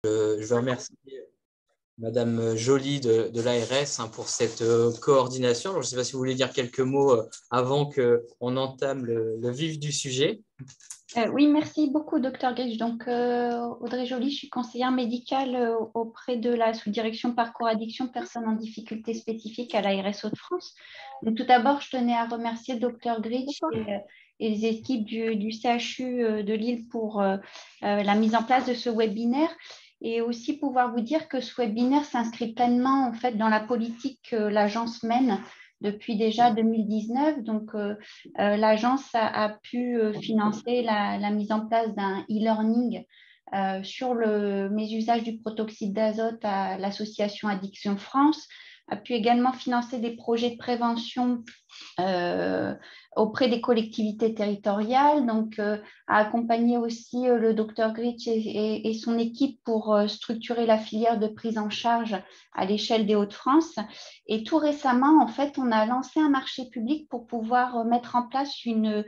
Je veux remercier Madame Joly de l'ARS pour cette coordination. Alors, je ne sais pas si vous voulez dire quelques mots avant qu'on entame le vif du sujet. Oui, merci beaucoup, Dr Gage. Donc, Audrey Joly, je suis conseillère médicale auprès de la sous-direction Parcours Addiction Personnes en difficulté spécifique à l'ARS Hauts-de-France. Donc, tout d'abord, je tenais à remercier Dr Gage et les équipes du CHU de Lille pour la mise en place de ce webinaire. Et aussi pouvoir vous dire que ce webinaire s'inscrit pleinement en fait, dans la politique que l'agence mène depuis déjà 2019. Donc, l'agence a pu financer la mise en place d'un e-learning sur mes usages du protoxyde d'azote à l'association Addiction France, a pu également financer des projets de prévention auprès des collectivités territoriales, donc a accompagné aussi le Dr Gritch et son équipe pour structurer la filière de prise en charge à l'échelle des Hauts-de-France. Et tout récemment, en fait, on a lancé un marché public pour pouvoir mettre en place une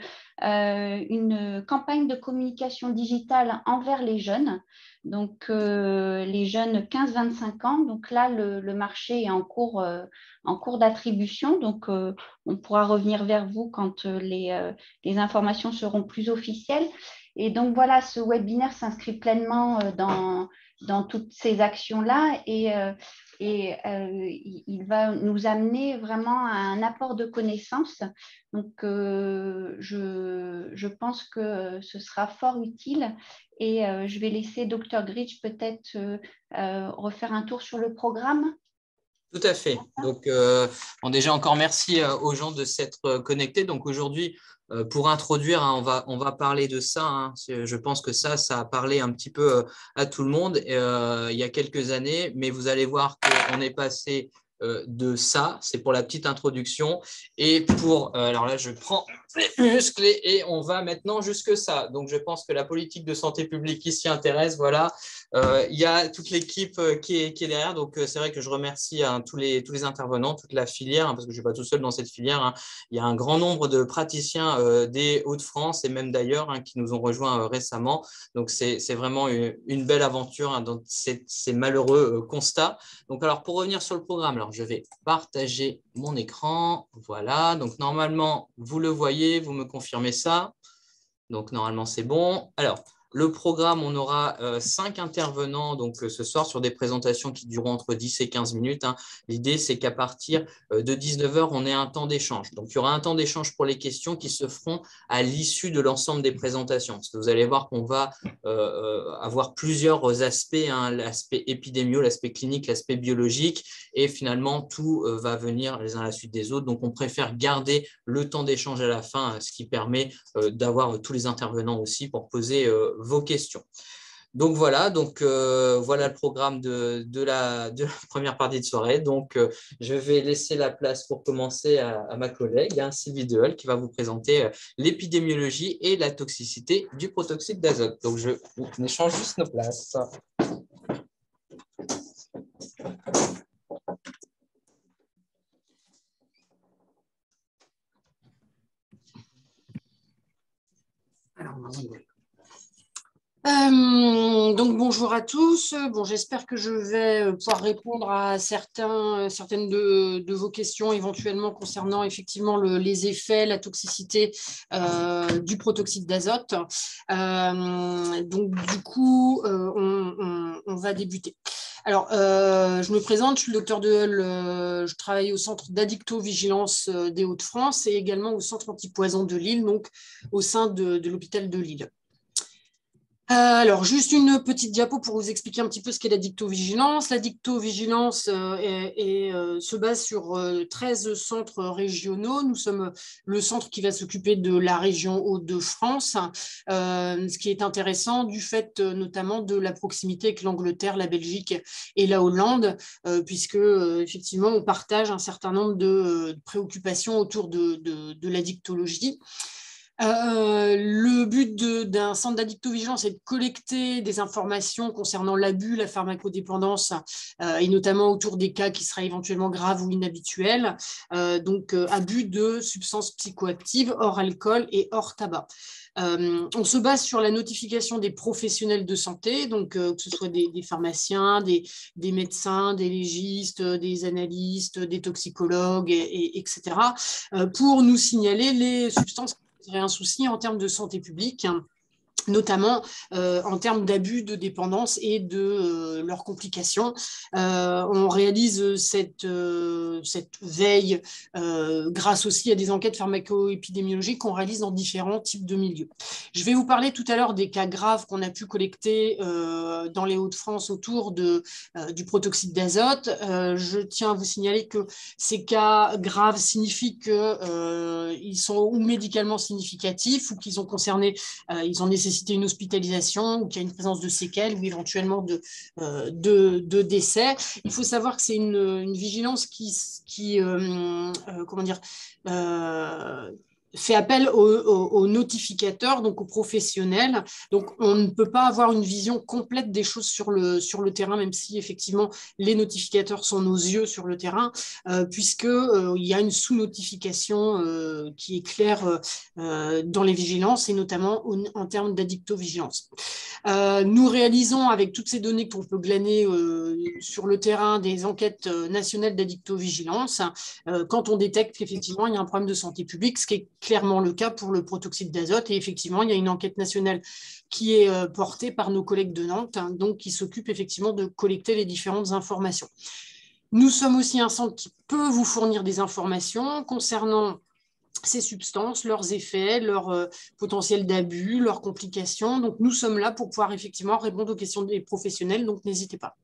campagne de communication digitale envers les jeunes. Donc, les jeunes 15-25 ans. Donc là, le marché est en cours d'attribution. Donc, on pourra revenir vers vous quand les informations seront plus officielles. Et donc, voilà, ce webinaire s'inscrit pleinement dans toutes ces actions-là et il va nous amener vraiment à un apport de connaissances. Donc, je pense que ce sera fort utile et je vais laisser Dr Gritch peut-être refaire un tour sur le programme. Tout à fait. Donc, déjà encore merci aux gens de s'être connectés. Donc aujourd'hui, pour introduire, on va parler de ça. Je pense que ça a parlé un petit peu à tout le monde il y a quelques années, mais vous allez voir qu'on est passé de ça, c'est pour la petite introduction, et alors là je prends les muscles et on va maintenant jusque ça. Donc je pense que la politique de santé publique qui s'y intéresse, voilà, il y a toute l'équipe qui est derrière, donc c'est vrai que je remercie tous les intervenants, toute la filière, parce que je ne suis pas tout seul dans cette filière, il y a un grand nombre de praticiens des Hauts-de-France et même d'ailleurs qui nous ont rejoints récemment, donc c'est vraiment une belle aventure dans ces malheureux constats. Donc alors pour revenir sur le programme, alors je vais partager mon écran, voilà, donc normalement vous le voyez, vous me confirmez ça, donc normalement c'est bon. Alors le programme, on aura 5 intervenants donc, ce soir sur des présentations qui dureront entre 10 et 15 minutes. L'idée, c'est qu'à partir de 19h, on ait un temps d'échange. Donc, il y aura un temps d'échange pour les questions qui se feront à l'issue de l'ensemble des présentations. Parce que vous allez voir qu'on va avoir plusieurs aspects, l'aspect épidémio, l'aspect clinique, l'aspect biologique, et finalement, tout va venir les uns à la suite des autres. Donc, on préfère garder le temps d'échange à la fin, ce qui permet d'avoir tous les intervenants aussi pour poser vos questions. Donc voilà, voilà le programme de la première partie de soirée. Donc je vais laisser la place pour commencer à ma collègue Sylvie Deheul qui va vous présenter l'épidémiologie et la toxicité du protoxyde d'azote. Donc on échange juste nos places. Alors, donc bonjour à tous. Bon, j'espère que je vais pouvoir répondre à certaines de vos questions éventuellement concernant effectivement les effets, la toxicité du protoxyde d'azote. Donc du coup, on va débuter. Alors, je me présente, je suis le docteur Deheul, je travaille au centre d'addictovigilance des Hauts-de-France et également au centre antipoison de Lille, donc au sein de l'hôpital de Lille. Alors, juste une petite diapo pour vous expliquer un petit peu ce qu'est l'addictovigilance. L'addictovigilance se base sur 13 centres régionaux. Nous sommes le centre qui va s'occuper de la région Hauts-de-France, ce qui est intéressant du fait notamment de la proximité avec l'Angleterre, la Belgique et la Hollande, puisque effectivement, on partage un certain nombre de préoccupations autour de l'addictologie. Le but d'un centre d'addictovigilance est de collecter des informations concernant l'abus, la pharmacodépendance et notamment autour des cas qui seraient éventuellement graves ou inhabituels, donc abus de substances psychoactives hors alcool et hors tabac. On se base sur la notification des professionnels de santé, donc que ce soit des pharmaciens, des médecins, des légistes, des analystes, des toxicologues, etc., pour nous signaler les substances qui poseraient un souci en termes de santé publique, notamment en termes d'abus de dépendance et de leurs complications. On réalise cette veille grâce aussi à des enquêtes pharmaco-épidémiologiques qu'on réalise dans différents types de milieux. Je vais vous parler tout à l'heure des cas graves qu'on a pu collecter dans les Hauts-de-France autour du protoxyde d'azote. Je tiens à vous signaler que ces cas graves signifient qu'ils sont ou médicalement significatifs ou qu'ils ont concerné, ils ont nécessité une hospitalisation ou qu'il y a une présence de séquelles ou éventuellement de décès. Il faut savoir que c'est une vigilance qui comment dire, fait appel aux notificateurs, donc aux professionnels. Donc, on ne peut pas avoir une vision complète des choses sur le terrain, même si, effectivement, les notificateurs sont nos yeux sur le terrain, puisqu'il y a une sous-notification qui est claire dans les vigilances, et notamment en termes d'addictovigilance. Nous réalisons, avec toutes ces données qu'on peut glaner sur le terrain, des enquêtes nationales d'addictovigilance quand on détecte qu'effectivement, il y a un problème de santé publique, ce qui est clairement le cas pour le protoxyde d'azote. Et effectivement, il y a une enquête nationale qui est portée par nos collègues de Nantes, donc qui s'occupe effectivement de collecter les différentes informations. Nous sommes aussi un centre qui peut vous fournir des informations concernant ces substances, leurs effets, leur potentiel d'abus, leurs complications. Donc, nous sommes là pour pouvoir effectivement répondre aux questions des professionnels, donc n'hésitez pas.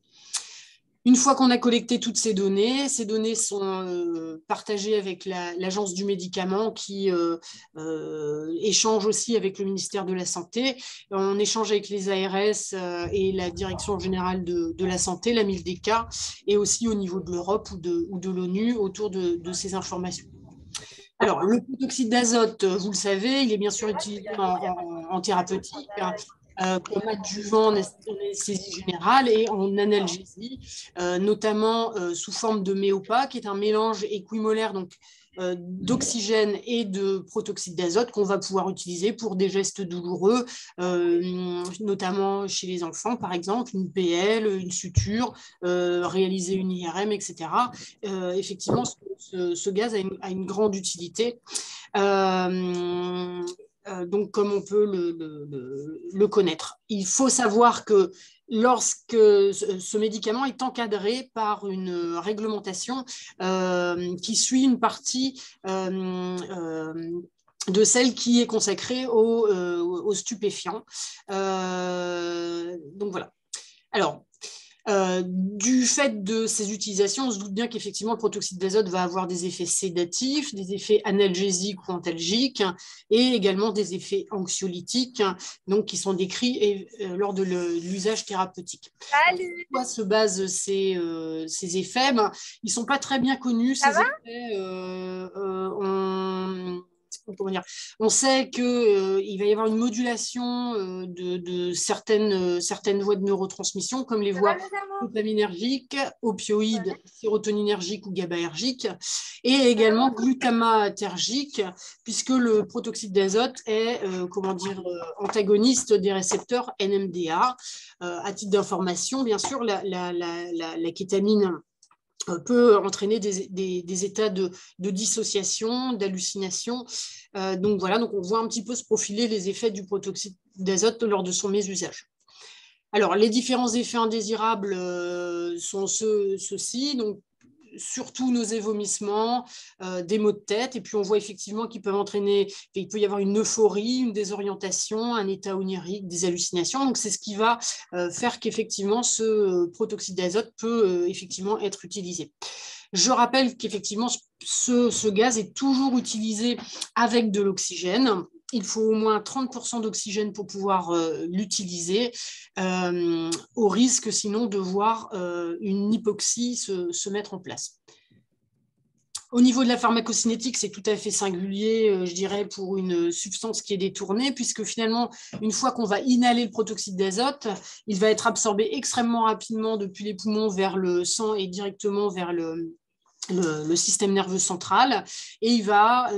Une fois qu'on a collecté toutes ces données sont partagées avec l'Agence du médicament qui échange aussi avec le ministère de la Santé. On échange avec les ARS et la Direction générale de la Santé, la MILDEC, et aussi au niveau de l'Europe ou de l'ONU autour de ces informations. Alors, le protoxyde d'azote, vous le savez, il est bien sûr utilisé en thérapeutique, comme adjuvant en anesthésie générale et en analgésie, notamment sous forme de méopa, qui est un mélange équimolaire d'oxygène et de protoxyde d'azote qu'on va pouvoir utiliser pour des gestes douloureux, notamment chez les enfants, par exemple, une PL, une suture, réaliser une IRM, etc. Effectivement, ce gaz a une grande utilité. Donc, comme on peut le connaître. Il faut savoir que lorsque ce médicament est encadré par une réglementation qui suit une partie de celle qui est consacrée aux stupéfiants. Donc voilà. Alors, du fait de ces utilisations, on se doute bien qu'effectivement le protoxyde d'azote va avoir des effets sédatifs, des effets analgésiques ou antalgiques et également des effets anxiolytiques, donc qui sont décrits lors de l'usage thérapeutique. Pourquoi se basent ces effets? Ils ne sont pas très bien connus, ces effets. On sait qu'il va y avoir une modulation de certaines voies de neurotransmission, comme les voies dopaminergiques, opioïdes, sérotoninergiques ou GABAergiques, et également glutamatergiques, puisque le protoxyde d'azote est antagoniste des récepteurs NMDA. À titre d'information, bien sûr, la kétamine peut entraîner des états de dissociation, d'hallucination. Donc voilà, donc on voit un petit peu se profiler les effets du protoxyde d'azote lors de son mésusage. Alors, les différents effets indésirables sont ceux-ci, donc surtout nausées, vomissements, des maux de tête, et puis on voit effectivement qu'il peut y avoir une euphorie, une désorientation, un état onirique, des hallucinations. Donc c'est ce qui va faire qu'effectivement ce protoxyde d'azote peut effectivement être utilisé. Je rappelle qu'effectivement ce gaz est toujours utilisé avec de l'oxygène. Il faut au moins 30% d'oxygène pour pouvoir l'utiliser, au risque sinon de voir une hypoxie se mettre en place. Au niveau de la pharmacocinétique, c'est tout à fait singulier, je dirais, pour une substance qui est détournée, puisque finalement, une fois qu'on va inhaler le protoxyde d'azote, il va être absorbé extrêmement rapidement depuis les poumons vers le sang et directement vers le système nerveux central, et il va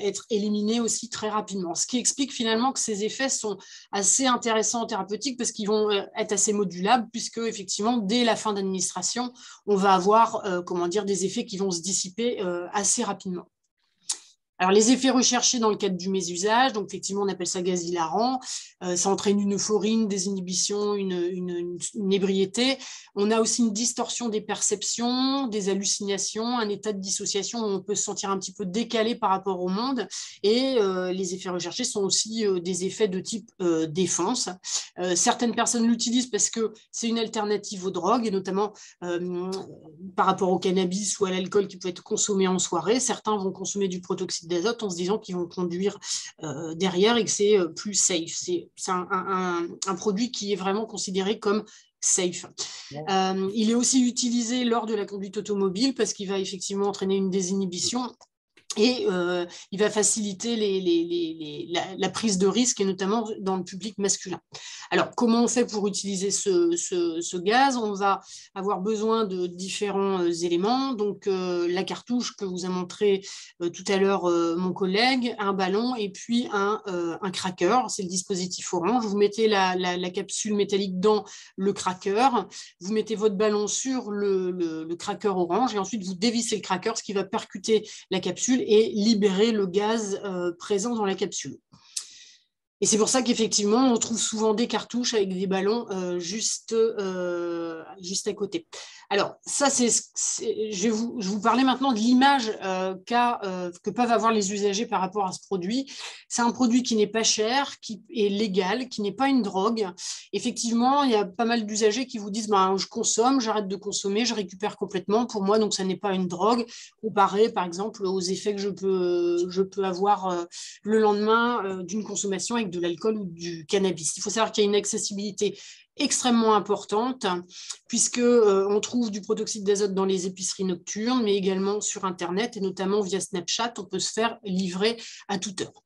être éliminé aussi très rapidement. Ce qui explique finalement que ces effets sont assez intéressants en thérapeutique parce qu'ils vont être assez modulables, puisque effectivement, dès la fin d'administration, on va avoir des effets qui vont se dissiper assez rapidement. Alors, les effets recherchés dans le cadre du mésusage, donc effectivement, on appelle ça gaz hilarant, ça entraîne une euphorie, une désinhibition, une ébriété. On a aussi une distorsion des perceptions, des hallucinations, un état de dissociation où on peut se sentir un petit peu décalé par rapport au monde. Et les effets recherchés sont aussi des effets de type défense. Certaines personnes l'utilisent parce que c'est une alternative aux drogues, et notamment par rapport au cannabis ou à l'alcool qui peut être consommé en soirée. Certains vont consommer du protoxyde d'azote en se disant qu'ils vont conduire derrière et que c'est plus safe. C'est un produit qui est vraiment considéré comme safe. Il est aussi utilisé lors de la conduite automobile parce qu'il va effectivement entraîner une désinhibition et il va faciliter la prise de risque, et notamment dans le public masculin. Alors, comment on fait pour utiliser ce gaz? On va avoir besoin de différents éléments. Donc, la cartouche que vous a montré tout à l'heure mon collègue, un ballon et puis un cracker. C'est le dispositif orange. Vous mettez la capsule métallique dans le cracker. Vous mettez votre ballon sur le cracker orange et ensuite vous dévissez le cracker, ce qui va percuter la capsule et libérer le gaz présent dans la capsule. Et c'est pour ça qu'effectivement, on trouve souvent des cartouches avec des ballons juste à côté. Alors, ça, je vais vous parler maintenant de l'image que peuvent avoir les usagers par rapport à ce produit. C'est un produit qui n'est pas cher, qui est légal, qui n'est pas une drogue. Effectivement, il y a pas mal d'usagers qui vous disent je consomme, j'arrête de consommer, je récupère complètement. Pour moi, donc, ça n'est pas une drogue, comparé, par exemple, aux effets que je peux avoir le lendemain d'une consommation avec de l'alcool ou du cannabis. Il faut savoir qu'il y a une accessibilité extrêmement importante, puisqu'on trouve du protoxyde d'azote dans les épiceries nocturnes, mais également sur Internet, et notamment via Snapchat, on peut se faire livrer à toute heure.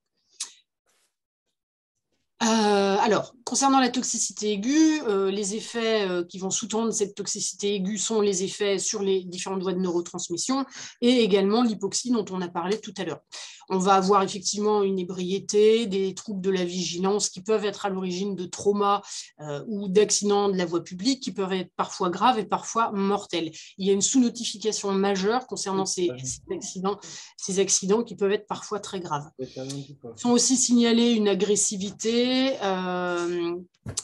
Alors, concernant la toxicité aiguë, les effets qui vont sous-tendre cette toxicité aiguë sont les effets sur les différentes voies de neurotransmission et également l'hypoxie dont on a parlé tout à l'heure. On va avoir effectivement une ébriété, des troubles de la vigilance qui peuvent être à l'origine de traumas ou d'accidents de la voie publique qui peuvent être parfois graves et parfois mortels. Il y a une sous-notification majeure concernant ces accidents qui peuvent être parfois très graves. Ils sont aussi signalés une agressivité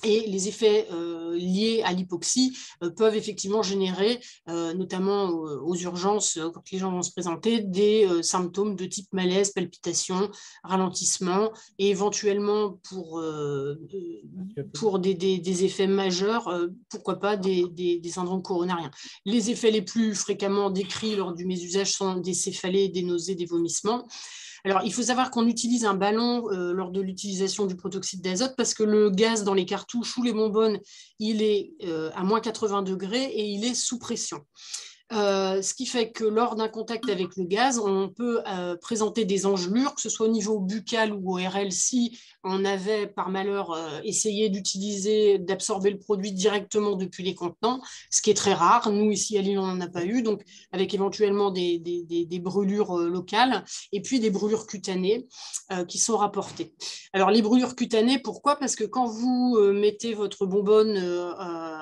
et les effets liés à l'hypoxie peuvent effectivement générer, notamment aux urgences, quand les gens vont se présenter, des symptômes de type malaise, palpitations, ralentissement, et éventuellement pour des effets majeurs, pourquoi pas des syndromes coronariens. Les effets les plus fréquemment décrits lors du mésusage sont des céphalées, des nausées, des vomissements. Alors, il faut savoir qu'on utilise un ballon lors de l'utilisation du protoxyde d'azote parce que le gaz dans les cartouches ou les bonbonnes, il est à moins 80 degrés et il est sous pression. Ce qui fait que lors d'un contact avec le gaz, on peut présenter des engelures, que ce soit au niveau buccal ou ORL, si on avait par malheur essayé d'absorber le produit directement depuis les contenants, ce qui est très rare. Nous, ici à Lille, on n'en a pas eu, donc avec éventuellement des brûlures locales et puis des brûlures cutanées qui sont rapportées. Alors, les brûlures cutanées, pourquoi? Parce que quand vous mettez votre bonbonne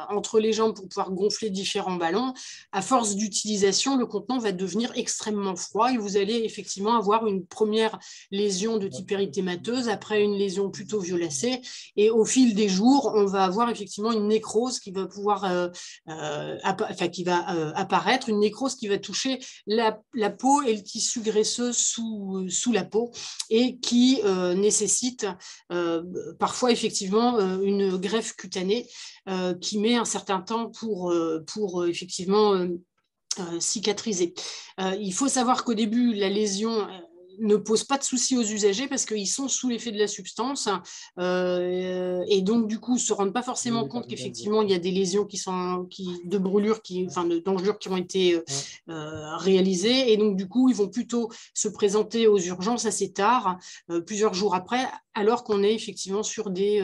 entre les jambes pour pouvoir gonfler différents ballons, à force d'utilisation, le contenant va devenir extrêmement froid et vous allez effectivement avoir une première lésion de type érythémateuse, après une lésion plutôt violacée, et au fil des jours, on va avoir effectivement une nécrose qui va pouvoir apparaître, une nécrose qui va toucher la peau et le tissu graisseux sous la peau et qui nécessite parfois effectivement une greffe cutanée qui met un certain temps pour effectivement cicatriser. Il faut savoir qu'au début, la lésion ne pose pas de soucis aux usagers parce qu'ils sont sous l'effet de la substance et donc du coup ne se rendent pas forcément compte qu'effectivement il y a des lésions de brûlures, d'engelures qui ont été réalisées, et donc du coup ils vont plutôt se présenter aux urgences assez tard, plusieurs jours après, alors qu'on est effectivement sur des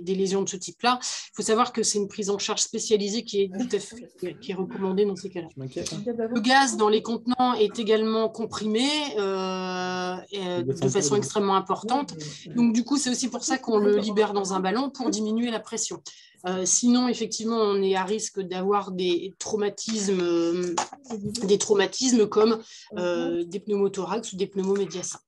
lésions de ce type-là. Il faut savoir que c'est une prise en charge spécialisée qui est recommandée dans ces cas-là. Le gaz dans les contenants est également comprimé de façon extrêmement importante. Donc, du coup, c'est aussi pour ça qu'on le libère dans un ballon pour diminuer la pression. Sinon, effectivement, on est à risque d'avoir des traumatismes comme des pneumothorax ou des pneumomédiacins.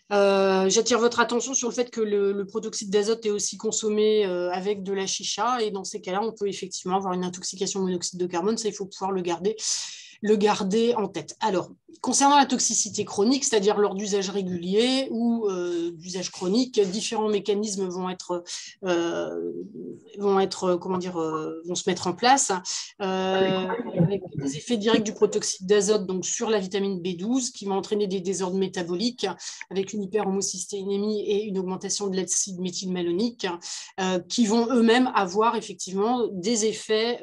J'attire votre attention sur le fait que le protoxyde d'azote est aussi consommé avec de la chicha, et dans ces cas-là, on peut effectivement avoir une intoxication au monoxyde de carbone. Ça, il faut pouvoir le garder en tête. Alors, concernant la toxicité chronique, c'est-à-dire lors d'usage régulier ou d'usage chronique, différents mécanismes vont se mettre en place avec des effets directs du protoxyde d'azote donc sur la vitamine B12 qui vont entraîner des désordres métaboliques avec une hyperhomocystéinémie et une augmentation de l'acide méthylmalonique qui vont eux-mêmes avoir effectivement des effets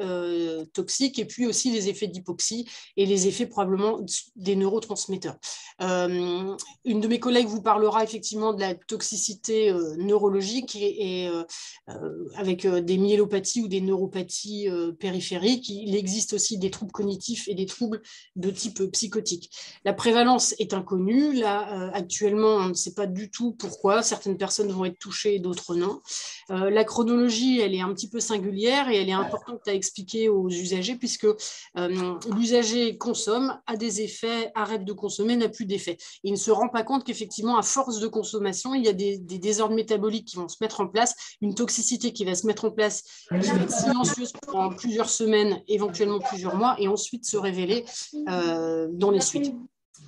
toxiques et puis aussi des effets d'hypoxie et les effets probablement des neurotransmetteurs. Une de mes collègues vous parlera effectivement de la toxicité neurologique et avec des myélopathies ou des neuropathies périphériques. Il existe aussi des troubles cognitifs et des troubles de type psychotique. La prévalence est inconnue. Là, actuellement, on ne sait pas du tout pourquoi. Certaines personnes vont être touchées et d'autres non. La chronologie, elle est un petit peu singulière et elle est importante à expliquer aux usagers puisque l'usager consomme, a des effets, arrête de consommer, n'a plus d'effet. Il ne se rend pas compte qu'effectivement, à force de consommation, il y a des désordres métaboliques qui vont se mettre en place, une toxicité qui va se mettre en place, qui va être silencieuse pendant plusieurs semaines, éventuellement plusieurs mois, et ensuite se révéler dans les suites.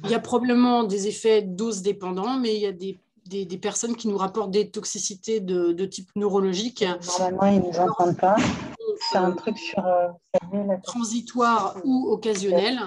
Il y a probablement des effets dose dépendants, mais il y a des personnes qui nous rapportent des toxicités de type neurologique. Normalement, ils ne nous entendent pas. C'est un truc sur transitoire ou occasionnel,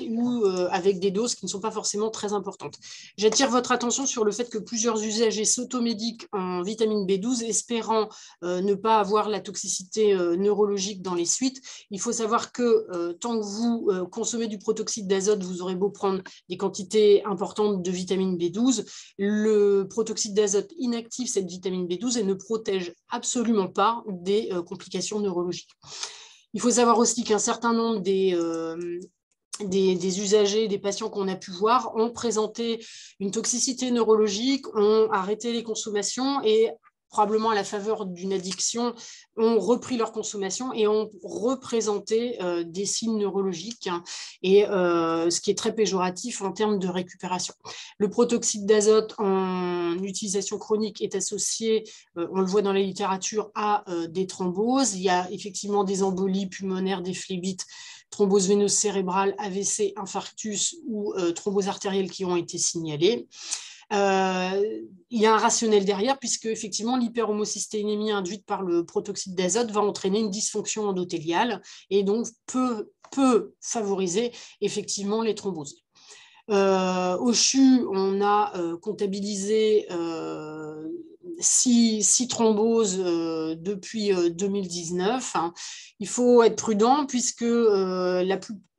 ou avec des doses qui ne sont pas forcément très importantes. J'attire votre attention sur le fait que plusieurs usagers s'automédiquent en vitamine B12, espérant ne pas avoir la toxicité neurologique dans les suites. Il faut savoir que tant que vous consommez du protoxyde d'azote, vous aurez beau prendre des quantités importantes de vitamine B12, le protoxyde d'azote inactive cette vitamine B12 et ne protège absolument pas des complications neurologiques. Il faut savoir aussi qu'un certain nombre des usagers, des patients qu'on a pu voir ont présenté une toxicité neurologique, ont arrêté les consommations et probablement à la faveur d'une addiction, ont repris leur consommation et ont représenté des signes neurologiques, et ce qui est très péjoratif en termes de récupération. Le protoxyde d'azote en utilisation chronique est associé, on le voit dans la littérature, à des thromboses. Il y a effectivement des embolies pulmonaires, des phlébites, thrombose veineuse cérébrale, AVC, infarctus ou thrombose artérielle qui ont été signalés. Il y a un rationnel derrière puisque effectivement l'hyperhomocystéinémie induite par le protoxyde d'azote va entraîner une dysfonction endothéliale et donc peut favoriser effectivement les thromboses. Au CHU, on a comptabilisé 6 thromboses depuis 2019. Il faut être prudent puisque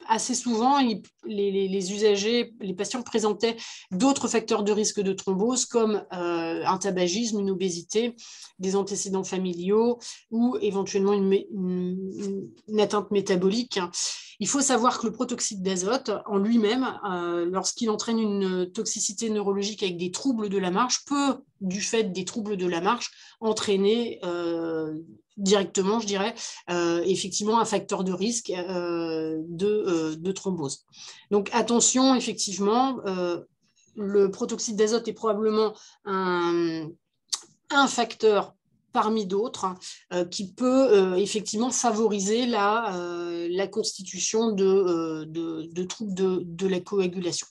assez souvent, les usagers, les patients présentaient d'autres facteurs de risque de thrombose comme un tabagisme, une obésité, des antécédents familiaux ou éventuellement une atteinte métabolique. Il faut savoir que le protoxyde d'azote en lui-même, lorsqu'il entraîne une toxicité neurologique avec des troubles de la marche, peut, du fait des troubles de la marche, entraîner directement, je dirais, effectivement un facteur de risque de thrombose. Donc attention, effectivement, le protoxyde d'azote est probablement un facteur parmi d'autres qui peut effectivement favoriser la constitution de troubles de la coagulation.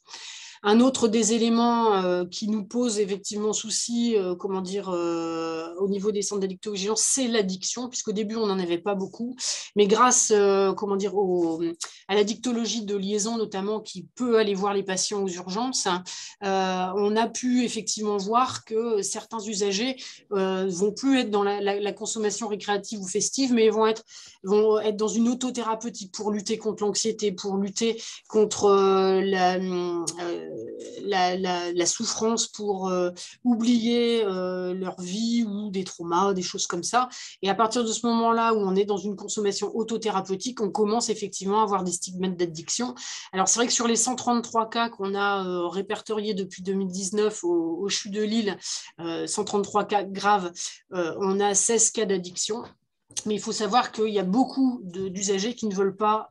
Un autre des éléments qui nous pose effectivement souci, au niveau des centres d'addictovigilance, c'est l'addiction, puisqu'au début, on n'en avait pas beaucoup. Mais grâce, à la dictologie de liaison, notamment, qui peut aller voir les patients aux urgences, on a pu effectivement voir que certains usagers vont plus être dans la consommation récréative ou festive, mais vont être dans une autothérapeutique pour lutter contre l'anxiété, pour lutter contre la souffrance pour oublier leur vie ou des traumas, des choses comme ça. Et à partir de ce moment-là où on est dans une consommation autothérapeutique, on commence effectivement à avoir des stigmates d'addiction. Alors c'est vrai que sur les 133 cas qu'on a répertoriés depuis 2019 au CHU de Lille, 133 cas graves, on a 16 cas d'addiction. Mais il faut savoir qu'il y a beaucoup d'usagers qui ne veulent pas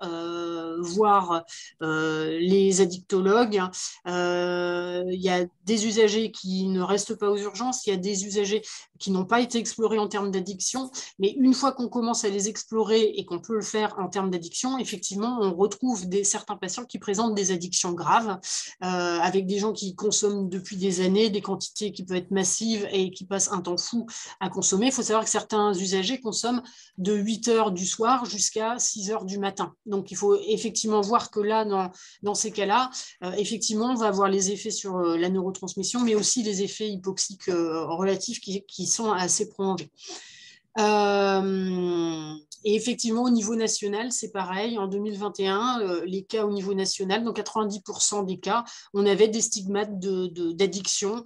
voir les addictologues. Il y a des usagers qui ne restent pas aux urgences, il y a des usagers qui n'ont pas été explorés en termes d'addiction. Mais une fois qu'on commence à les explorer et qu'on peut le faire en termes d'addiction, effectivement, on retrouve certains patients qui présentent des addictions graves, avec des gens qui consomment depuis des années, des quantités qui peuvent être massives et qui passent un temps fou à consommer. Il faut savoir que certains usagers consomment de 8 heures du soir jusqu'à 6 heures du matin. Donc, il faut effectivement voir que là, dans ces cas-là, effectivement, on va avoir les effets sur la neurotransmission, mais aussi les effets hypoxiques relatifs qui sont assez prolongés. Et effectivement, au niveau national, c'est pareil. En 2021, les cas au niveau national, dans 90% des cas, on avait des stigmates d'addiction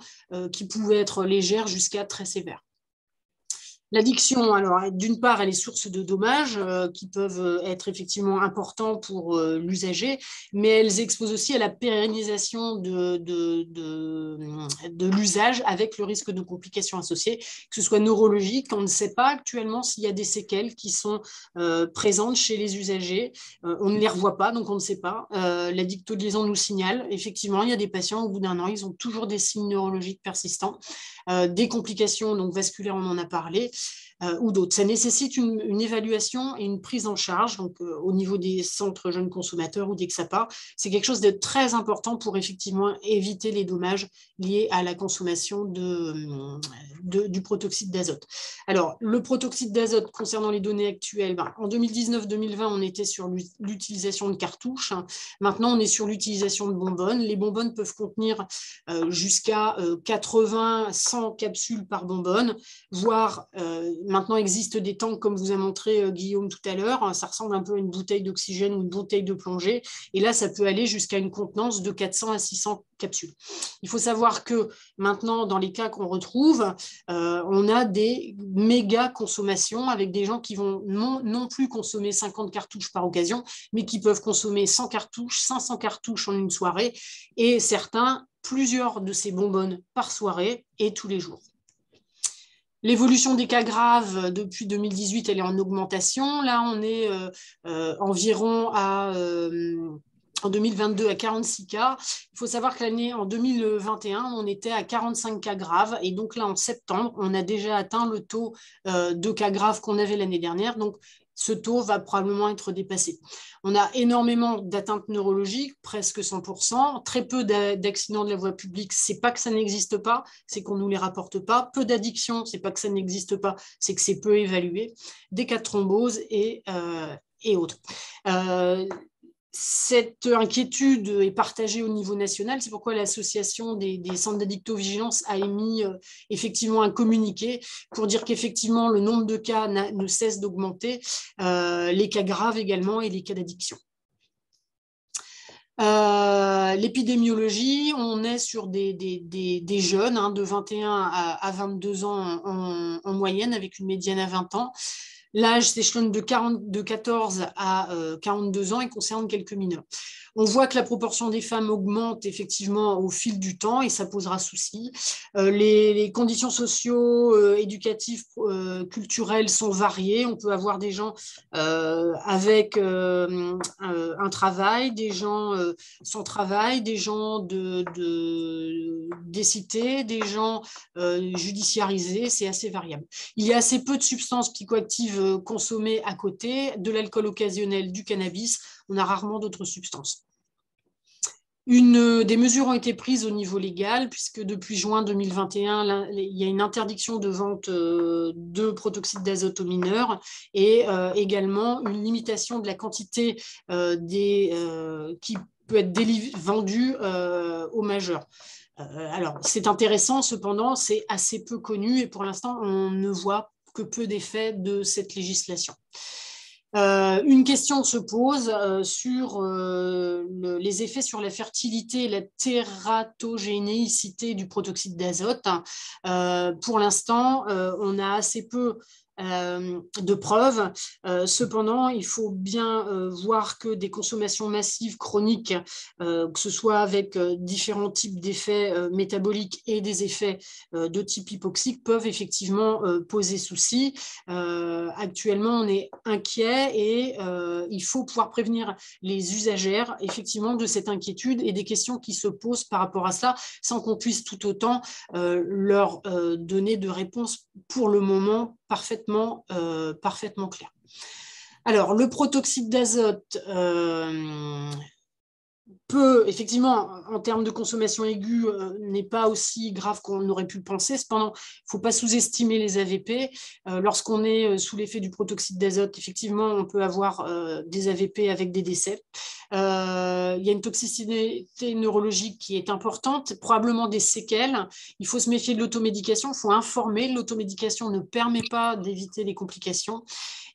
qui pouvaient être légères jusqu'à très sévères. L'addiction, alors d'une part, elle est source de dommages qui peuvent être effectivement importants pour l'usager, mais elles exposent aussi à la pérennisation de l'usage avec le risque de complications associées, que ce soit neurologique. On ne sait pas actuellement s'il y a des séquelles qui sont présentes chez les usagers. On ne les revoit pas, donc on ne sait pas. La dictoliaison nous signale, effectivement, il y a des patients, au bout d'un an, ils ont toujours des signes neurologiques persistants, des complications donc vasculaires, on en a parlé, ou d'autres. Ça nécessite une évaluation et une prise en charge, donc au niveau des centres jeunes consommateurs ou des XAPA. C'est quelque chose de très important pour effectivement éviter les dommages liés à la consommation du protoxyde d'azote. Alors, le protoxyde d'azote, concernant les données actuelles, en 2019-2020, on était sur l'utilisation de cartouches. Maintenant, on est sur l'utilisation de bonbonnes. Les bonbonnes peuvent contenir jusqu'à 80-100 capsules par bonbonne, voire maintenant, existe des tanks, comme vous a montré Guillaume tout à l'heure. Ça ressemble un peu à une bouteille d'oxygène ou une bouteille de plongée. Et là, ça peut aller jusqu'à une contenance de 400 à 600 capsules. Il faut savoir que maintenant, dans les cas qu'on retrouve, on a des méga consommations avec des gens qui vont non plus consommer 50 cartouches par occasion, mais qui peuvent consommer 100 cartouches, 500 cartouches en une soirée, et certains, plusieurs de ces bonbonnes par soirée et tous les jours. L'évolution des cas graves depuis 2018, elle est en augmentation. Là, on est environ en 2022 à 46 cas. Il faut savoir que l'année en 2021, on était à 45 cas graves. Et donc là, en septembre, on a déjà atteint le taux de cas graves qu'on avait l'année dernière. Donc, ce taux va probablement être dépassé. On a énormément d'atteintes neurologiques, presque 100%, très peu d'accidents de la voie publique, c'est pas que ça n'existe pas, c'est qu'on nous les rapporte pas, peu d'addictions, c'est pas que ça n'existe pas, c'est que c'est peu évalué, des cas de thrombose et autres. Cette inquiétude est partagée au niveau national, c'est pourquoi l'association des centres d'addictovigilance a émis effectivement un communiqué pour dire qu'effectivement le nombre de cas ne cesse d'augmenter, les cas graves également et les cas d'addiction. L'épidémiologie, on est sur des jeunes de 21 à 22 ans en moyenne, avec une médiane à 20 ans. L'âge s'échelonne de 14 à 42 ans et concerne quelques mineurs. On voit que la proportion des femmes augmente effectivement au fil du temps et ça posera souci. Les conditions socio-éducatives, culturelles sont variées. On peut avoir des gens avec un travail, des gens sans travail, des gens des cités, des gens judiciarisés. C'est assez variable. Il y a assez peu de substances psychoactives consommées à côté, de l'alcool occasionnel, du cannabis. On a rarement d'autres substances. Des mesures ont été prises au niveau légal, puisque depuis juin 2021, il y a une interdiction de vente de protoxyde d'azote aux mineurs et également une limitation de la quantité qui peut être vendue aux majeurs. Alors, c'est intéressant, cependant, c'est assez peu connu et pour l'instant, on ne voit que peu d'effets de cette législation. Une question se pose sur les effets sur la fertilité et la tératogénéicité du protoxyde d'azote. Pour l'instant, on a assez peu de preuves. Cependant, il faut bien voir que des consommations massives chroniques, que ce soit avec différents types d'effets métaboliques et des effets de type hypoxique, peuvent effectivement poser souci. Actuellement, on est inquiet et il faut pouvoir prévenir les usagères effectivement de cette inquiétude et des questions qui se posent par rapport à ça, sans qu'on puisse tout autant leur donner de réponses pour le moment parfaitement claires. Alors, le protoxyde d'azote peut, effectivement, en termes de consommation aiguë, n'est pas aussi grave qu'on aurait pu le penser. Cependant, il ne faut pas sous-estimer les AVP. Lorsqu'on est sous l'effet du protoxyde d'azote, effectivement, on peut avoir des AVP avec des décès. Il y a une toxicité neurologique qui est importante, probablement des séquelles. Il faut se méfier de l'automédication, il faut informer. L'automédication ne permet pas d'éviter les complications.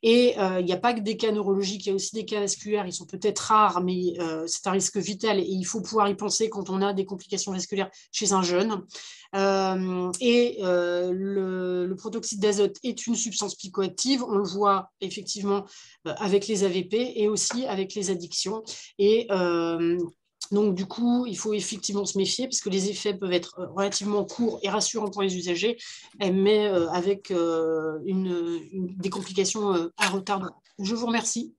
Et il n'y a pas que des cas neurologiques, il y a aussi des cas vasculaires, ils sont peut-être rares, mais c'est un risque vital et il faut pouvoir y penser quand on a des complications vasculaires chez un jeune. Le protoxyde d'azote est une substance psychoactive, on le voit effectivement avec les AVP et aussi avec les addictions. Et donc, du coup, il faut effectivement se méfier parce que les effets peuvent être relativement courts et rassurants pour les usagers, mais avec des complications à retard. Je vous remercie.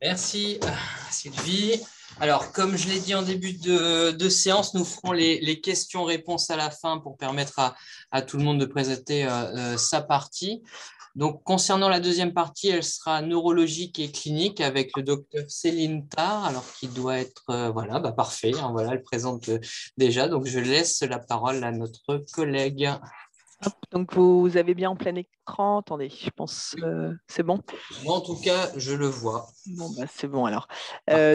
Merci, Sylvie. Alors, comme je l'ai dit en début de séance, nous ferons les questions-réponses à la fin pour permettre à tout le monde de présenter sa partie. Donc, concernant la deuxième partie, elle sera neurologique et clinique avec le docteur Céline Tard, alors qui doit être, voilà, parfait, hein, voilà, elle présente déjà. Donc, je laisse la parole à notre collègue. Hop, donc, vous avez bien en plein écran. Attendez, je pense c'est bon. Moi, en tout cas, je le vois. Bon, c'est bon alors.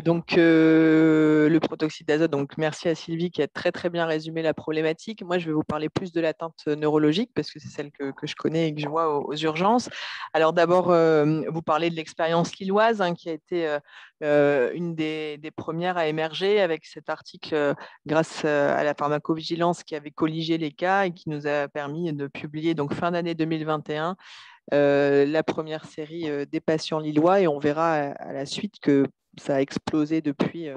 Donc, le protoxyde d'azote, donc merci à Sylvie qui a très très bien résumé la problématique. Moi, je vais vous parler plus de l'atteinte neurologique parce que c'est celle que je connais et que je vois aux urgences. Alors d'abord, vous parlez de l'expérience lilloise qui a été une des premières à émerger avec cet article grâce à la pharmacovigilance qui avait colligé les cas et qui nous a permis de publier donc fin d'année 2021 la première série des patients lillois et on verra à la suite que ça a explosé depuis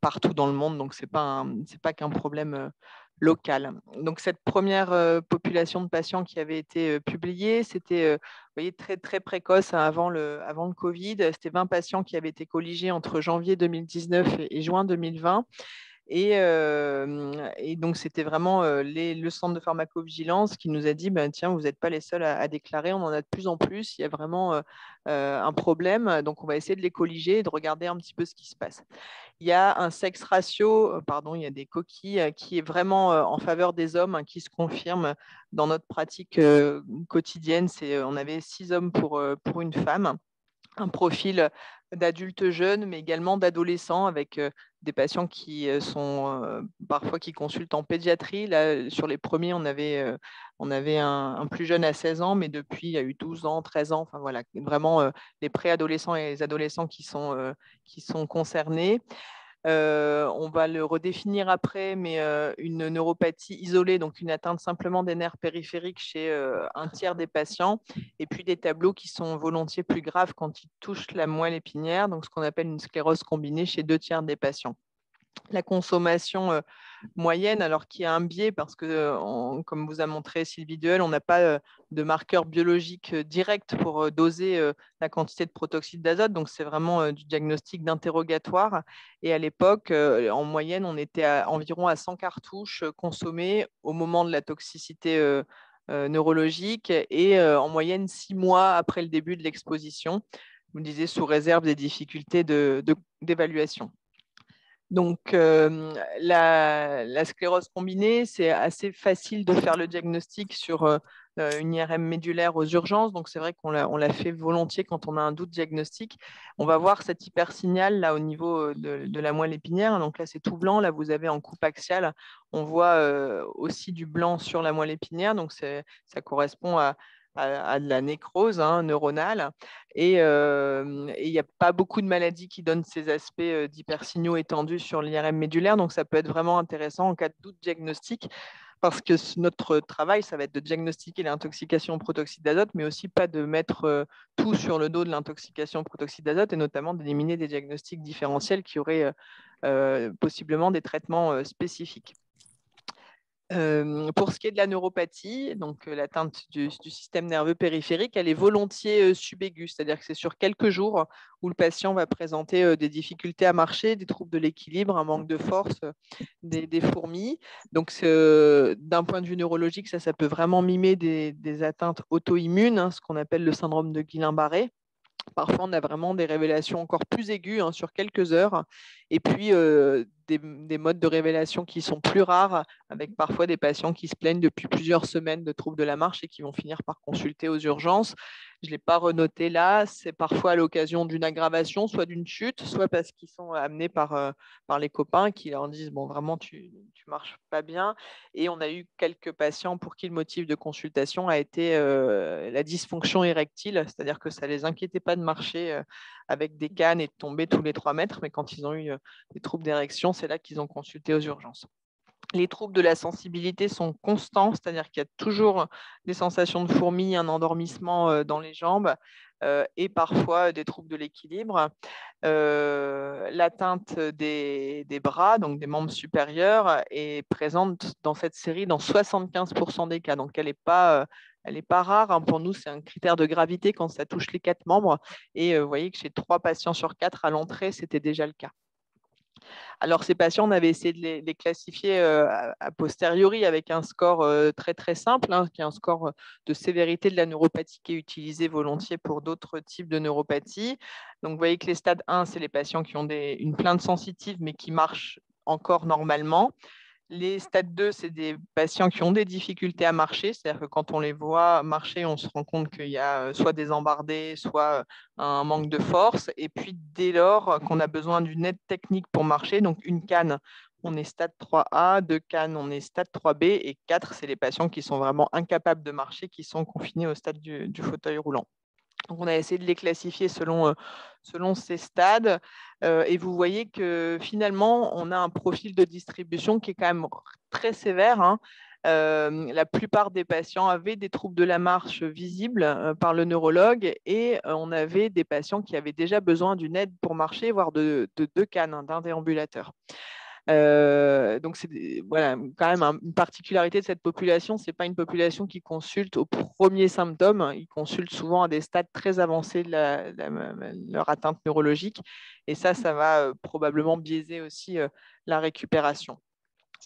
partout dans le monde. Donc, ce n'est pas qu'un problème local. Donc, cette première population de patients qui avait été publiée, c'était vous voyez, très, très précoce avant le Covid. C'était 20 patients qui avaient été colligés entre janvier 2019 et juin 2020. Et donc, c'était vraiment le centre de pharmacovigilance qui nous a dit tiens, vous n'êtes pas les seuls à déclarer, on en a de plus en plus, il y a vraiment un problème. Donc, on va essayer de les colliger et de regarder un petit peu ce qui se passe. Il y a un sexe ratio, il y a des coquilles qui est vraiment en faveur des hommes, qui se confirme dans notre pratique quotidienne. On avait 6 hommes pour une femme. Un profil d'adultes jeunes, mais également d'adolescents avec des patients qui sont parfois qui consultent en pédiatrie. Là, sur les premiers, on avait un plus jeune à 16 ans, mais depuis, il y a eu 12 ans, 13 ans. Enfin, voilà, vraiment les préadolescents et les adolescents qui sont concernés. On va le redéfinir après, mais une neuropathie isolée, donc une atteinte simplement des nerfs périphériques chez un tiers des patients, et puis des tableaux qui sont volontiers plus graves quand ils touchent la moelle épinière, donc ce qu'on appelle une sclérose combinée chez 2 tiers des patients. La consommation moyenne, alors qu'il y a un biais parce que, comme vous a montré Sylvie Duel, on n'a pas de marqueur biologique direct pour doser la quantité de protoxyde d'azote. Donc, c'est vraiment du diagnostic d'interrogatoire. Et à l'époque, en moyenne, on était environ à 100 cartouches consommées au moment de la toxicité neurologique et en moyenne 6 mois après le début de l'exposition. Vous me disiez sous réserve des difficultés d'évaluation. Donc, la sclérose combinée, c'est assez facile de faire le diagnostic sur une IRM médulaire aux urgences. Donc, c'est vrai qu'on l'a fait volontiers quand on a un doute diagnostique. On va voir cet hypersignal là au niveau de la moelle épinière. Donc là, c'est tout blanc. Là, vous avez en coupe axiale, on voit aussi du blanc sur la moelle épinière. Donc, ça correspond à à de la nécrose neuronale. Et il n'y a pas beaucoup de maladies qui donnent ces aspects d'hypersignaux étendus sur l'IRM médulaire. Donc, ça peut être vraiment intéressant en cas de doute diagnostic, parce que notre travail, ça va être de diagnostiquer l'intoxication au protoxyde d'azote, mais aussi pas de mettre tout sur le dos de l'intoxication au protoxyde d'azote, et notamment d'éliminer des diagnostics différentiels qui auraient possiblement des traitements spécifiques. Pour ce qui est de la neuropathie, donc l'atteinte du système nerveux périphérique, elle est volontiers subaiguë, c'est-à-dire que c'est sur quelques jours où le patient va présenter des difficultés à marcher, des troubles de l'équilibre, un manque de force, des fourmis. Donc, d'un point de vue neurologique, ça peut vraiment mimer des atteintes auto-immunes, ce qu'on appelle le syndrome de Guillain-Barré. Parfois, on a vraiment des révélations encore plus aiguës sur quelques heures. Et puis, des modes de révélation qui sont plus rares, avec parfois des patients qui se plaignent depuis plusieurs semaines de troubles de la marche et qui vont finir par consulter aux urgences. Je ne l'ai pas renoté là. C'est parfois à l'occasion d'une aggravation, soit d'une chute, soit parce qu'ils sont amenés par les copains qui leur disent « bon, vraiment, tu marches pas bien ». Et on a eu quelques patients pour qui le motif de consultation a été la dysfonction érectile, c'est-à-dire que ça ne les inquiétait pas de marcher avec des cannes et de tomber tous les 3 mètres, mais quand ils ont eu des troubles d'érection, c'est là qu'ils ont consulté aux urgences. Les troubles de la sensibilité sont constants, c'est-à-dire qu'il y a toujours des sensations de fourmis, un endormissement dans les jambes et parfois des troubles de l'équilibre. L'atteinte des bras, donc des membres supérieurs, est présente dans cette série dans 75% des cas. Donc, elle n'est pas rare. Pour nous, c'est un critère de gravité quand ça touche les 4 membres. Et vous voyez que chez 3 patients sur 4 à l'entrée, c'était déjà le cas. Alors, ces patients, on avait essayé de les classifier a posteriori avec un score très, très simple, qui est un score de sévérité de la neuropathie qui est utilisé volontiers pour d'autres types de neuropathie. Donc, vous voyez que les stades 1, c'est les patients qui ont une plainte sensitive, mais qui marchent encore normalement. Les stades 2, c'est des patients qui ont des difficultés à marcher, c'est-à-dire que quand on les voit marcher, on se rend compte qu'il y a soit des embardés, soit un manque de force. Et puis, dès lors qu'on a besoin d'une aide technique pour marcher, donc une canne, on est stade 3A, 2 cannes, on est stade 3B, et 4, c'est les patients qui sont vraiment incapables de marcher, qui sont confinés au stade du fauteuil roulant. Donc, on a essayé de les classifier selon ces stades. Et vous voyez que finalement, on a un profil de distribution qui est quand même très sévère. La plupart des patients avaient des troubles de la marche visibles par le neurologue, et on avait des patients qui avaient déjà besoin d'une aide pour marcher, voire de 2 cannes, d'un déambulateur. Donc, c'est voilà, quand même une particularité de cette population, ce n'est pas une population qui consulte aux premiers symptômes, ils consultent souvent à des stades très avancés de leur atteinte neurologique, et ça va probablement biaiser aussi la récupération.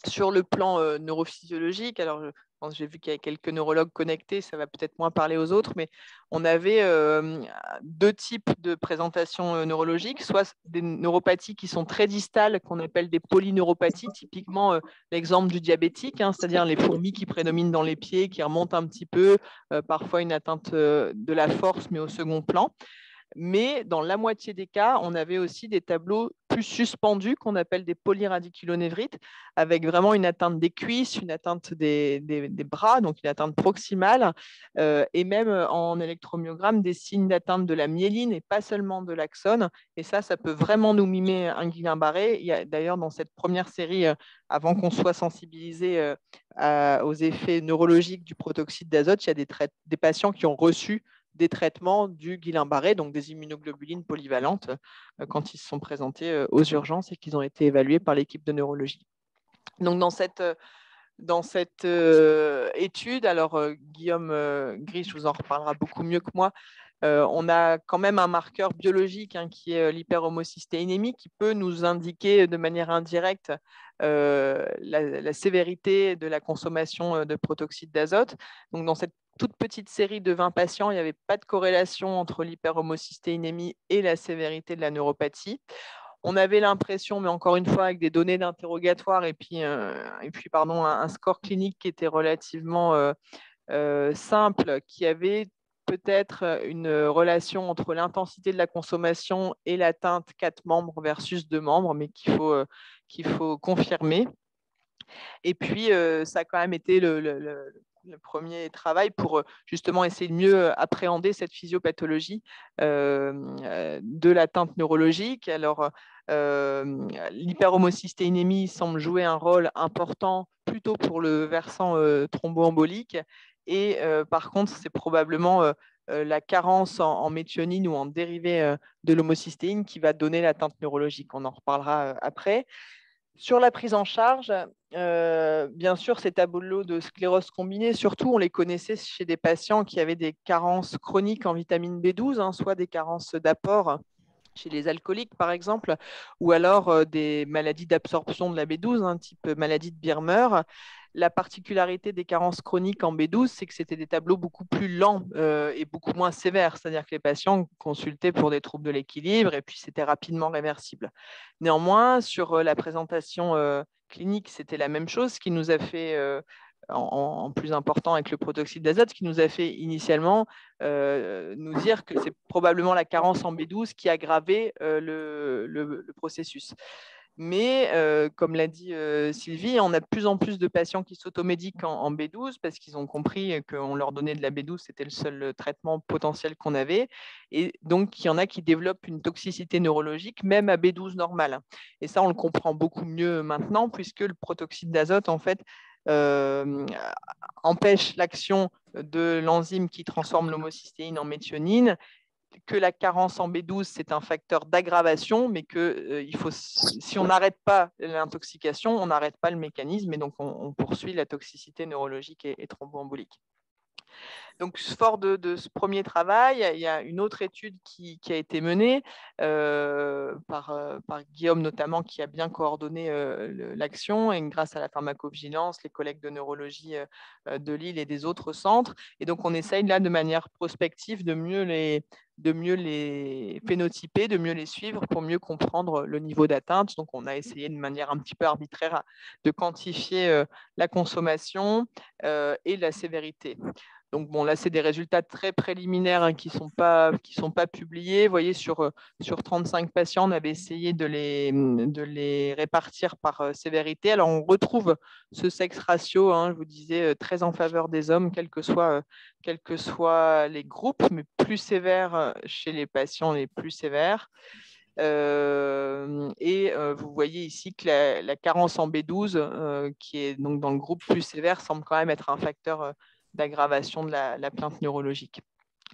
Sur le plan neurophysiologique, alors j'ai vu qu'il y a quelques neurologues connectés, ça va peut-être moins parler aux autres, mais on avait 2 types de présentations neurologiques, soit des neuropathies qui sont très distales, qu'on appelle des polyneuropathies, typiquement l'exemple du diabétique, c'est-à-dire les fourmis qui prédominent dans les pieds, qui remontent un petit peu, parfois une atteinte de la force, mais au second plan. Mais dans la moitié des cas, on avait aussi des tableaux plus suspendus qu'on appelle des polyradiculonévrites, avec vraiment une atteinte des cuisses, une atteinte des bras, donc une atteinte proximale, et même en électromyogramme, des signes d'atteinte de la myéline et pas seulement de l'axone. Et ça peut vraiment nous mimer un Guillain-Barré. Il y a d'ailleurs dans cette première série, avant qu'on soit sensibilisé aux effets neurologiques du protoxyde d'azote, il y a des patients qui ont reçu des traitements du Guillain-Barré, donc des immunoglobulines polyvalentes, quand ils se sont présentés aux urgences et qu'ils ont été évalués par l'équipe de neurologie. Donc, dans cette étude, alors Guillaume Gris vous en reparlera beaucoup mieux que moi, on a quand même un marqueur biologique qui est l'hyperhomocystéinémie, qui peut nous indiquer de manière indirecte la sévérité de la consommation de protoxyde d'azote. Donc, dans cette toute petite série de 20 patients, il n'y avait pas de corrélation entre l'hyperhomocystéinémie et la sévérité de la neuropathie. On avait l'impression, mais encore une fois avec des données d'interrogatoire et puis un score clinique qui était relativement simple, qui avait peut-être une relation entre l'intensité de la consommation et l'atteinte 4 membres versus 2 membres, mais qu'il faut confirmer. Et puis, ça a quand même été travail pour justement essayer de mieux appréhender cette physiopathologie de l'atteinte neurologique. Alors, l'hyperhomocystéinémie semble jouer un rôle important plutôt pour le versant thromboembolique. Et par contre, c'est probablement la carence en méthionine ou en dérivé de l'homocystéine qui va donner l'atteinte neurologique. On en reparlera après. Sur la prise en charge, bien sûr, ces tableaux de sclérose combinée, surtout, on les connaissait chez des patients qui avaient des carences chroniques en vitamine B12, soit des carences d'apport chez les alcooliques, par exemple, ou alors des maladies d'absorption de la B12, type maladie de Birmer. La particularité des carences chroniques en B12, c'est que c'était des tableaux beaucoup plus lents et beaucoup moins sévères, c'est-à-dire que les patients consultaient pour des troubles de l'équilibre et puis c'était rapidement réversible. Néanmoins, sur la présentation clinique, c'était la même chose, ce qui nous a fait en plus important avec le protoxyde d'azote, ce qui nous a fait initialement nous dire que c'est probablement la carence en B12 qui a aggravé le processus. Mais comme l'a dit Sylvie, on a de plus en plus de patients qui s'automédiquent en B12 parce qu'ils ont compris qu'on leur donnait de la B12, c'était le seul traitement potentiel qu'on avait. Et donc, il y en a qui développent une toxicité neurologique, même à B12 normale. Et ça, on le comprend beaucoup mieux maintenant puisque le protoxyde d'azote, en fait, empêche l'action de l'enzyme qui transforme l'homocystéine en méthionine, que la carence en B12, c'est un facteur d'aggravation, mais que si on n'arrête pas l'intoxication, on n'arrête pas le mécanisme, et donc on poursuit la toxicité neurologique et thromboembolique. Donc, fort de ce premier travail, il y a une autre étude qui a été menée par Guillaume notamment, qui a bien coordonné l'action, et grâce à la pharmacovigilance, les collègues de neurologie de Lille et des autres centres. Et donc, on essaye là, de manière prospective, de mieux les phénotyper, de mieux les suivre pour mieux comprendre le niveau d'atteinte. Donc, on a essayé de manière un petit peu arbitraire de quantifier la consommation et la sévérité. Donc, bon, là, c'est des résultats très préliminaires qui sont pas publiés. Vous voyez, sur 35 patients, on avait essayé de les répartir par sévérité. Alors, on retrouve ce sexe ratio, je vous disais, très en faveur des hommes, quels que soient les groupes, mais plus sévères chez les patients les plus sévères. Vous voyez ici que la carence en B12, qui est donc dans le groupe plus sévère, semble quand même être un facteur d'aggravation de la plainte neurologique.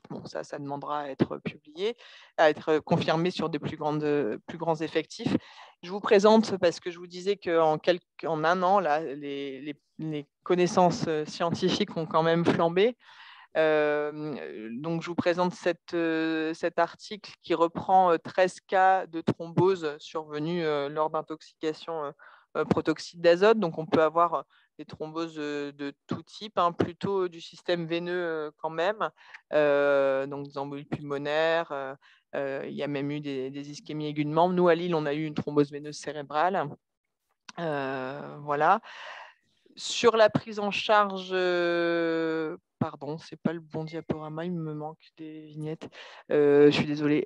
Bon, ça demandera à être publié, à être confirmé sur des plus grands effectifs. Je vous présente, parce que je vous disais qu'en un an, là, les connaissances scientifiques ont quand même flambé. Donc, je vous présente cet article qui reprend 13 cas de thrombose survenus lors d'intoxication protoxyde d'azote. Donc, on peut avoir des thromboses de tout type, plutôt du système veineux quand même, donc des embolies pulmonaires. Il y a même eu des ischémies aiguës de membres. Nous, à Lille, on a eu une thrombose veineuse cérébrale. Voilà. Sur la prise en charge, pardon, c'est pas le bon diaporama, il me manque des vignettes. Je suis désolée.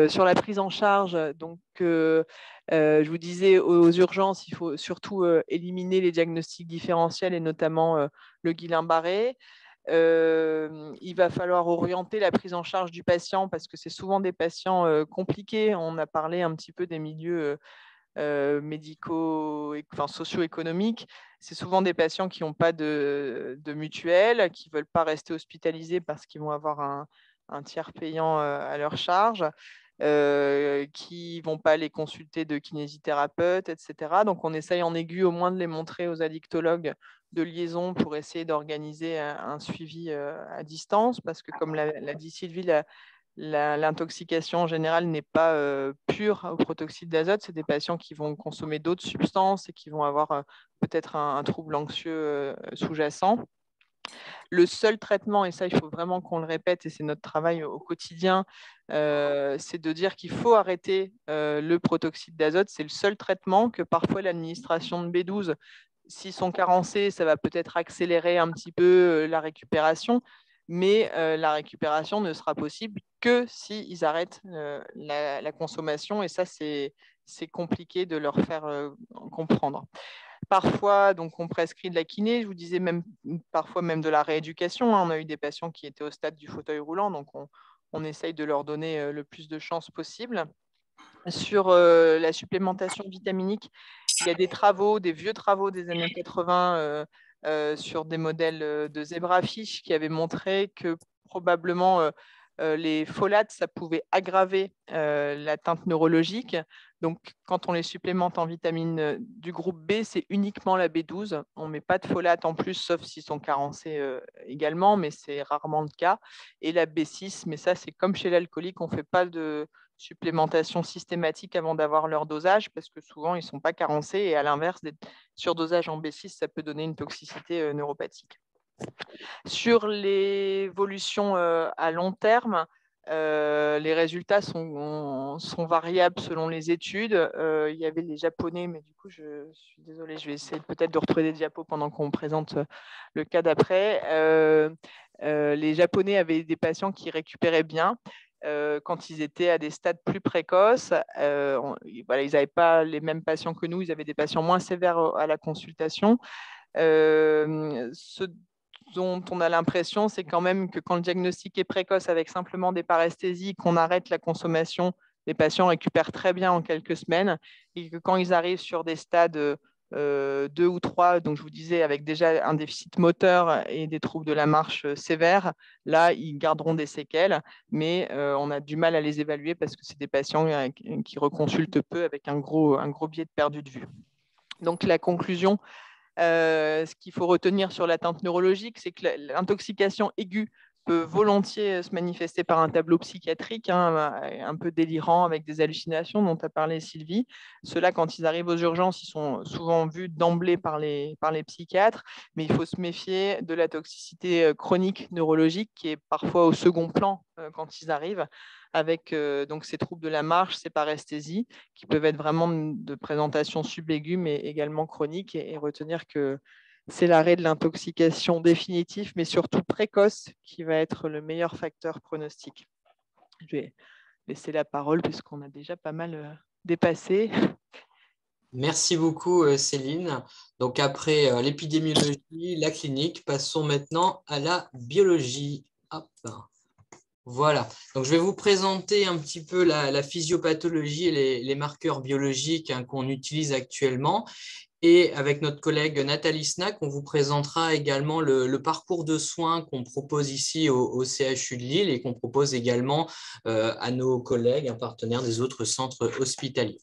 Sur la prise en charge, donc, je vous disais, aux urgences, il faut surtout éliminer les diagnostics différentiels et notamment le Guillain-Barré. Il va falloir orienter la prise en charge du patient parce que c'est souvent des patients compliqués. On a parlé un petit peu des milieux médicaux, socio-économiques. C'est souvent des patients qui n'ont pas de mutuelle, qui ne veulent pas rester hospitalisés parce qu'ils vont avoir un tiers payant à leur charge, qui ne vont pas les consulter de kinésithérapeute, etc. Donc, on essaye en aigu au moins de les montrer aux addictologues de liaison pour essayer d'organiser un suivi à distance, parce que, comme l'a dit Sylvie, l'intoxication en général n'est pas pure au protoxyde d'azote. C'est des patients qui vont consommer d'autres substances et qui vont avoir peut-être un trouble anxieux sous-jacent. Le seul traitement, et ça il faut vraiment qu'on le répète, et c'est notre travail au quotidien, c'est de dire qu'il faut arrêter le protoxyde d'azote. C'est le seul traitement que parfois l'administration de B12, s'ils sont carencés, ça va peut-être accélérer un petit peu la récupération, mais la récupération ne sera possible que s'ils arrêtent la consommation, et ça, c'est compliqué de leur faire comprendre. Parfois, donc, on prescrit de la kiné, je vous disais parfois même de la rééducation. On a eu des patients qui étaient au stade du fauteuil roulant, donc on essaye de leur donner le plus de chances possible. Sur la supplémentation vitaminique, il y a des vieux travaux des années 80 sur des modèles de zébrafiche qui avaient montré que probablement les folates, ça pouvait aggraver l'atteinte neurologique. Donc, quand on les supplémente en vitamine du groupe B, c'est uniquement la B12. On ne met pas de folate en plus, sauf s'ils sont carencés également, mais c'est rarement le cas. Et la B6, mais ça, c'est comme chez l'alcoolique, on ne fait pas de supplémentation systématique avant d'avoir leur dosage, parce que souvent, ils ne sont pas carencés. Et à l'inverse, des surdosages en B6, ça peut donner une toxicité neuropathique. Sur l'évolution à long terme, les résultats sont variables selon les études. Il y avait les Japonais, mais du coup, je suis désolée, je vais essayer peut-être de retrouver des diapos pendant qu'on présente le cas d'après. Les Japonais avaient des patients qui récupéraient bien. Quand ils étaient à des stades plus précoces, ils n'avaient pas les mêmes patients que nous, ils avaient des patients moins sévères à la consultation. Ce dont on a l'impression, c'est quand même que quand le diagnostic est précoce avec simplement des paresthésies, qu'on arrête la consommation, les patients récupèrent très bien en quelques semaines, et que quand ils arrivent sur des stades 2 ou 3, donc je vous disais, avec déjà un déficit moteur et des troubles de la marche sévères, là, ils garderont des séquelles, mais on a du mal à les évaluer parce que c'est des patients qui reconsultent peu avec un gros biais de perdu de vue. Donc, la conclusion, ce qu'il faut retenir sur l'atteinte neurologique, c'est que l'intoxication aiguë peut volontiers se manifester par un tableau psychiatrique, un peu délirant, avec des hallucinations dont a parlé Sylvie. Ceux-là, quand ils arrivent aux urgences, ils sont souvent vus d'emblée par les psychiatres, mais il faut se méfier de la toxicité chronique neurologique qui est parfois au second plan quand ils arrivent, avec donc ces troubles de la marche, ces paresthésies, qui peuvent être vraiment de présentation subaiguë, mais également chronique, et retenir que c'est l'arrêt de l'intoxication définitif, mais surtout précoce, qui va être le meilleur facteur pronostic. Je vais laisser la parole puisqu'on a déjà pas mal dépassé. Merci beaucoup, Céline. Donc, après l'épidémiologie, la clinique, passons maintenant à la biologie. Hop. Voilà, donc je vais vous présenter un petit peu la physiopathologie et les marqueurs biologiques qu'on utilise actuellement. Et avec notre collègue Nathalie Snack, on vous présentera également le parcours de soins qu'on propose ici au CHU de Lille et qu'on propose également à nos collègues, partenaires des autres centres hospitaliers.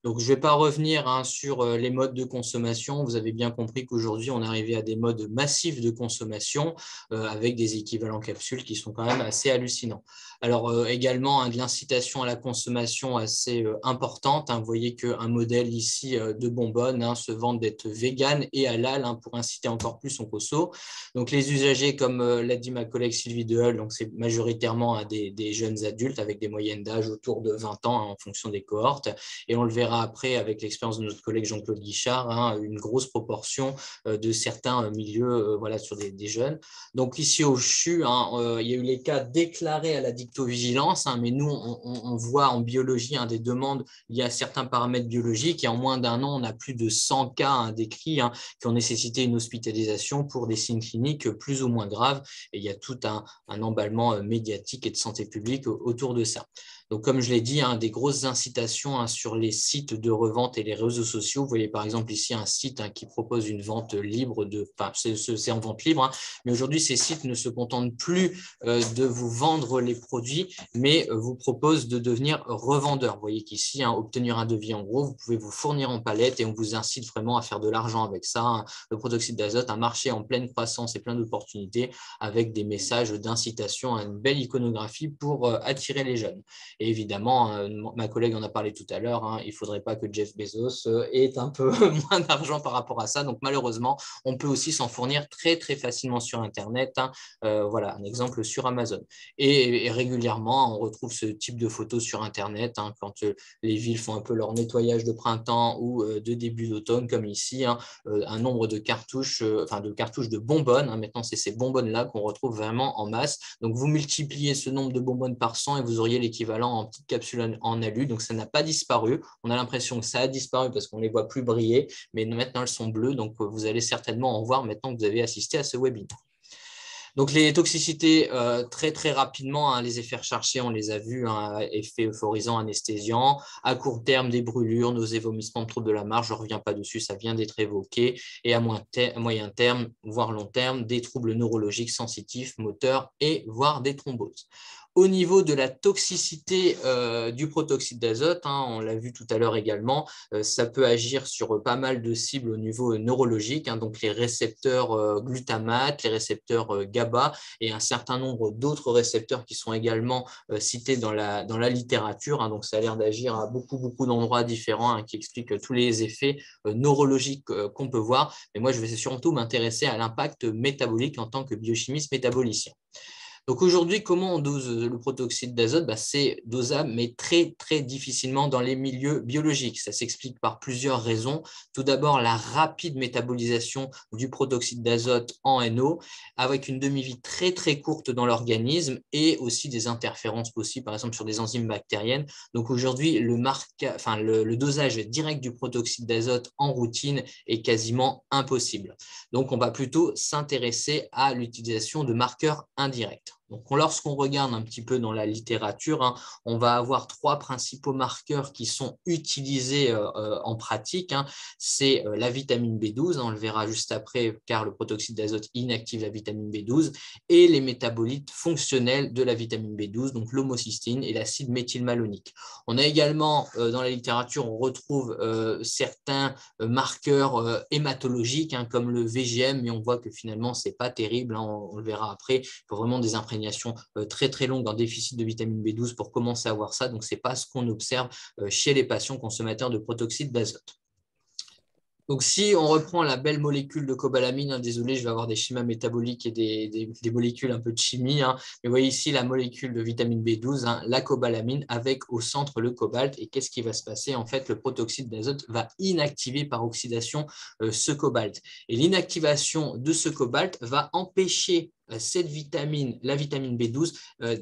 Donc, je ne vais pas revenir sur les modes de consommation. Vous avez bien compris qu'aujourd'hui, on est arrivé à des modes massifs de consommation avec des équivalents capsules qui sont quand même assez hallucinants. Alors, également, de l'incitation à la consommation assez importante. Vous voyez qu'un modèle ici de bonbonne se vante d'être vegan et halal pour inciter encore plus son conso. Donc, les usagers, comme l'a dit ma collègue Sylvie Deheul, donc c'est majoritairement des jeunes adultes avec des moyennes d'âge autour de 20 ans en fonction des cohortes. Et on le verra après avec l'expérience de notre collègue Jean-Claude Guichard, une grosse proportion de certains milieux sur des jeunes. Donc ici au CHU, il y a eu les cas déclarés à la dictovigilance, mais nous on voit en biologie des demandes liées à certains paramètres biologiques et en moins d'un an on a plus de 100 cas décrits qui ont nécessité une hospitalisation pour des signes cliniques plus ou moins graves et il y a tout un emballement médiatique et de santé publique autour de ça. Donc, comme je l'ai dit, des grosses incitations sur les sites de revente et les réseaux sociaux. Vous voyez par exemple ici un site qui propose une vente libre, c'est en vente libre, mais aujourd'hui, ces sites ne se contentent plus de vous vendre les produits, mais vous proposent de devenir revendeur. Vous voyez qu'ici, obtenir un devis en gros, vous pouvez vous fournir en palette et on vous incite vraiment à faire de l'argent avec ça. Le protoxyde d'azote, un marché en pleine croissance et plein d'opportunités avec des messages d'incitation à une belle iconographie pour attirer les jeunes. Et évidemment, ma collègue en a parlé tout à l'heure, il ne faudrait pas que Jeff Bezos ait un peu moins d'argent par rapport à ça. Donc, malheureusement, on peut aussi s'en fournir très, très facilement sur Internet. Voilà, un exemple sur Amazon. Et régulièrement, on retrouve ce type de photos sur Internet quand les villes font un peu leur nettoyage de printemps ou de début d'automne, comme ici, un nombre de cartouches, de bonbonnes. Maintenant, c'est ces bonbonnes-là qu'on retrouve vraiment en masse. Donc, vous multipliez ce nombre de bonbonnes par 100 et vous auriez l'équivalent en petites capsules en alu, donc ça n'a pas disparu. On a l'impression que ça a disparu parce qu'on ne les voit plus briller, mais maintenant elles sont bleues, donc vous allez certainement en voir maintenant que vous avez assisté à ce webinaire. Donc, les toxicités, très rapidement, les effets recherchés, on les a vus, effets euphorisants, anesthésiants. À court terme, des brûlures, nausées, vomissements, troubles de la marche, je ne reviens pas dessus, ça vient d'être évoqué. Et à moyen terme, voire long terme, des troubles neurologiques, sensitifs, moteurs et voire des thromboses. Au niveau de la toxicité du protoxyde d'azote, on l'a vu tout à l'heure également, ça peut agir sur pas mal de cibles au niveau neurologique, donc les récepteurs glutamate, les récepteurs GABA et un certain nombre d'autres récepteurs qui sont également cités dans la littérature. Donc, ça a l'air d'agir à beaucoup d'endroits différents qui expliquent tous les effets neurologiques qu'on peut voir. Mais moi, je vais surtout m'intéresser à l'impact métabolique en tant que biochimiste métabolicien. Donc aujourd'hui, comment on dose le protoxyde d'azote? C'est dosable, mais très difficilement dans les milieux biologiques. Ça s'explique par plusieurs raisons. Tout d'abord, la rapide métabolisation du protoxyde d'azote en NO, avec une demi-vie très courte dans l'organisme et aussi des interférences possibles, par exemple sur des enzymes bactériennes. Donc aujourd'hui, le dosage direct du protoxyde d'azote en routine est quasiment impossible. Donc on va plutôt s'intéresser à l'utilisation de marqueurs indirects. Donc, lorsqu'on regarde un petit peu dans la littérature, on va avoir 3 principaux marqueurs qui sont utilisés en pratique. C'est la vitamine B12, on le verra juste après, car le protoxyde d'azote inactive la vitamine B12, et les métabolites fonctionnels de la vitamine B12, donc l'homocystéine et l'acide méthylmalonique. On a également, dans la littérature, on retrouve certains marqueurs hématologiques, comme le VGM, mais on voit que finalement, ce n'est pas terrible, on le verra après. Il faut vraiment des imprégnations très longues en déficit de vitamine B12 pour commencer à voir ça. Donc, ce n'est pas ce qu'on observe chez les patients consommateurs de protoxyde d'azote. Donc, si on reprend la belle molécule de cobalamine, désolé, je vais avoir des schémas métaboliques et des molécules un peu de chimie, mais vous voyez ici la molécule de vitamine B12, la cobalamine, avec au centre le cobalt. Et qu'est-ce qui va se passer? En fait, le protoxyde d'azote va inactiver par oxydation ce cobalt. Et l'inactivation de ce cobalt va empêcher cette vitamine, la vitamine B12,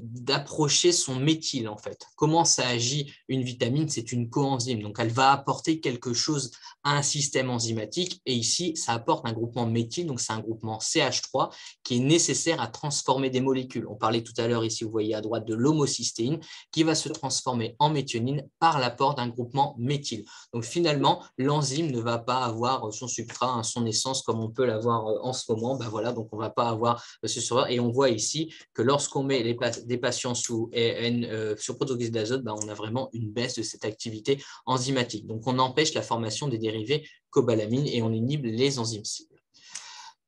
d'approcher son méthyle en fait. Comment ça agit une vitamine? C'est une coenzyme, donc elle va apporter quelque chose à un système enzymatique et ici, ça apporte un groupement méthyle, donc c'est un groupement CH3 qui est nécessaire à transformer des molécules. On parlait tout à l'heure ici, vous voyez à droite de l'homocystéine qui va se transformer en méthionine par l'apport d'un groupement méthyle. Donc finalement, l'enzyme ne va pas avoir son substrat, son essence comme on peut l'avoir en ce moment. Voilà, donc on ne va pas avoir et on voit ici que lorsqu'on met des patients sur protoxyde d'azote, on a vraiment une baisse de cette activité enzymatique. Donc, on empêche la formation des dérivés cobalamine et on inhibe les enzymes cibles.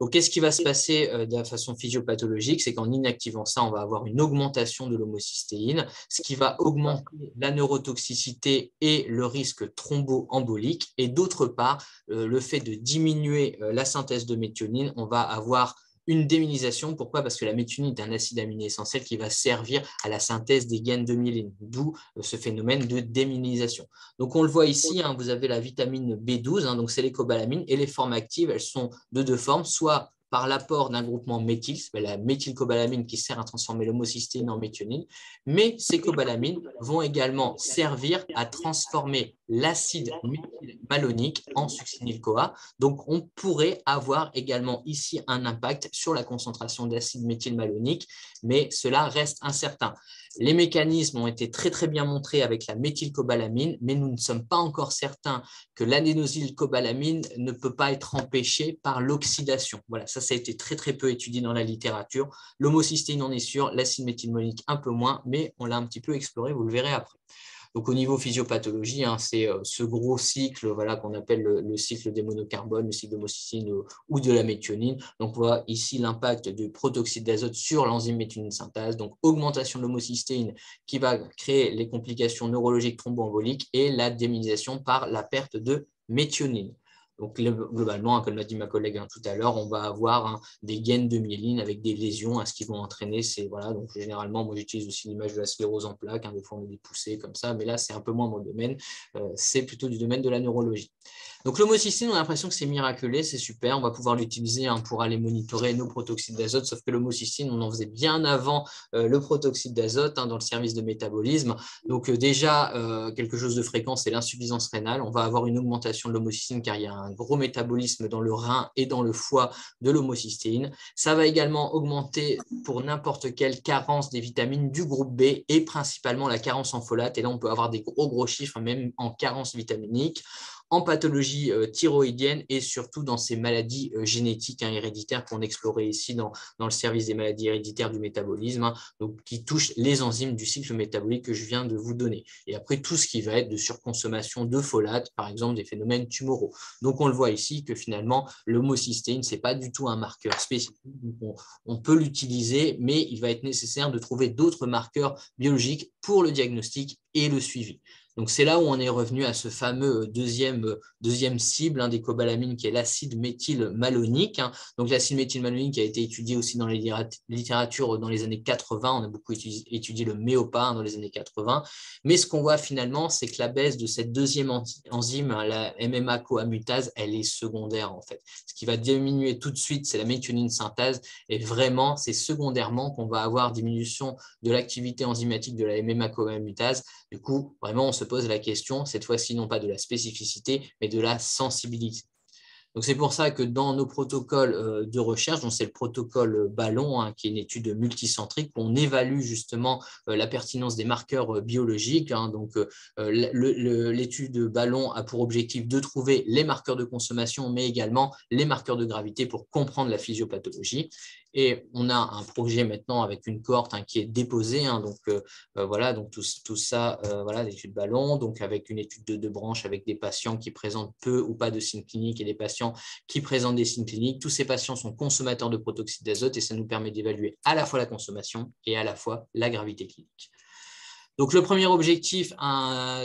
Donc, qu'est-ce qui va se passer de la façon physiopathologique? C'est qu'en inactivant ça, on va avoir une augmentation de l'homocystéine, ce qui va augmenter la neurotoxicité et le risque thromboembolique. Et d'autre part, le fait de diminuer la synthèse de méthionine, on va avoir une démyélisation. Pourquoi? Parce que la méthionine est un acide aminé essentiel qui va servir à la synthèse des gaines de myéline, d'où ce phénomène de démyélisation. Donc, on le voit ici, vous avez la vitamine B12, donc c'est les cobalamines, et les formes actives, elles sont de 2 formes, soit par l'apport d'un groupement méthyle, la méthylcobalamine qui sert à transformer l'homocystéine en méthionine, mais ces cobalamines vont également servir à transformer l'acide méthylmalonique en succinyl-CoA. Donc, on pourrait avoir également ici un impact sur la concentration d'acide méthylmalonique, mais cela reste incertain. Les mécanismes ont été très bien montrés avec la méthylcobalamine, mais nous ne sommes pas encore certains que l'adénosylcobalamine ne peut pas être empêchée par l'oxydation. Voilà, ça a été très peu étudié dans la littérature. L'homocystéine, on est sûr, l'acide méthylmalonique un peu moins, mais on l'a un petit peu exploré, vous le verrez après. Donc, au niveau physiopathologie, c'est ce gros cycle qu'on appelle le cycle des monocarbones, le cycle d'homocystéine ou de la méthionine. Donc, on voit ici l'impact du protoxyde d'azote sur l'enzyme méthionine synthase. Donc, augmentation de l'homocystéine qui va créer les complications neurologiques thromboemboliques et la démyélisation par la perte de méthionine. Donc, globalement, comme l'a dit ma collègue tout à l'heure, on va avoir des gaines de myéline avec des lésions, ce qui vont entraîner. Voilà, donc généralement, moi, j'utilise aussi l'image de la sclérose en plaques, des fois, on a des poussées comme ça, mais là, c'est un peu moins mon domaine. C'est plutôt du domaine de la neurologie. Donc, l'homocystéine, on a l'impression que c'est miraculé, c'est super. On va pouvoir l'utiliser pour aller monitorer nos protoxydes d'azote, sauf que l'homocystéine, on en faisait bien avant le protoxyde d'azote dans le service de métabolisme. Donc, déjà, quelque chose de fréquent, c'est l'insuffisance rénale. On va avoir une augmentation de l'homocystéine car il y a un gros métabolisme dans le rein et dans le foie de l'homocystéine. Ça va également augmenter pour n'importe quelle carence des vitamines du groupe B et principalement la carence en folate. Et là, on peut avoir des gros chiffres, même en carence vitaminique, en pathologie thyroïdienne et surtout dans ces maladies génétiques héréditaires qu'on explorait ici dans le service des maladies héréditaires du métabolisme, donc qui touchent les enzymes du cycle métabolique que je viens de vous donner. Et après, tout ce qui va être de surconsommation de folate, par exemple des phénomènes tumoraux. Donc, on le voit ici que finalement, l'homocystéine, ce n'est pas du tout un marqueur spécifique. On peut l'utiliser, mais il va être nécessaire de trouver d'autres marqueurs biologiques pour le diagnostic et le suivi. Donc, c'est là où on est revenu à ce fameux deuxième cible des cobalamines, qui est l'acide méthylmalonique. Donc, l'acide méthylmalonique a été étudié aussi dans les littératures dans les années 80. On a beaucoup étudié le méopa dans les années 80. Mais ce qu'on voit finalement, c'est que la baisse de cette deuxième enzyme, la MMA-CoA mutase, elle est secondaire en fait. Ce qui va diminuer tout de suite, c'est la méthionine synthase. Et vraiment, c'est secondairement qu'on va avoir diminution de l'activité enzymatique de la MMA-CoA mutase. Du coup, vraiment, on se pose la question, cette fois-ci, non pas de la spécificité, mais de la sensibilité. Donc, c'est pour ça que dans nos protocoles de recherche, donc c'est le protocole Ballon, qui est une étude multicentrique, on évalue justement la pertinence des marqueurs biologiques. Donc, l'étude Ballon a pour objectif de trouver les marqueurs de consommation, mais également les marqueurs de gravité pour comprendre la physiopathologie. Et on a un projet maintenant avec une cohorte qui est déposée. Donc, voilà, donc tout ça, voilà, l'étude Ballon, donc avec une étude de 2 branches avec des patients qui présentent peu ou pas de signes cliniques et des patients qui présentent des signes cliniques. Tous ces patients sont consommateurs de protoxyde d'azote et ça nous permet d'évaluer à la fois la consommation et à la fois la gravité clinique. Donc, le premier objectif,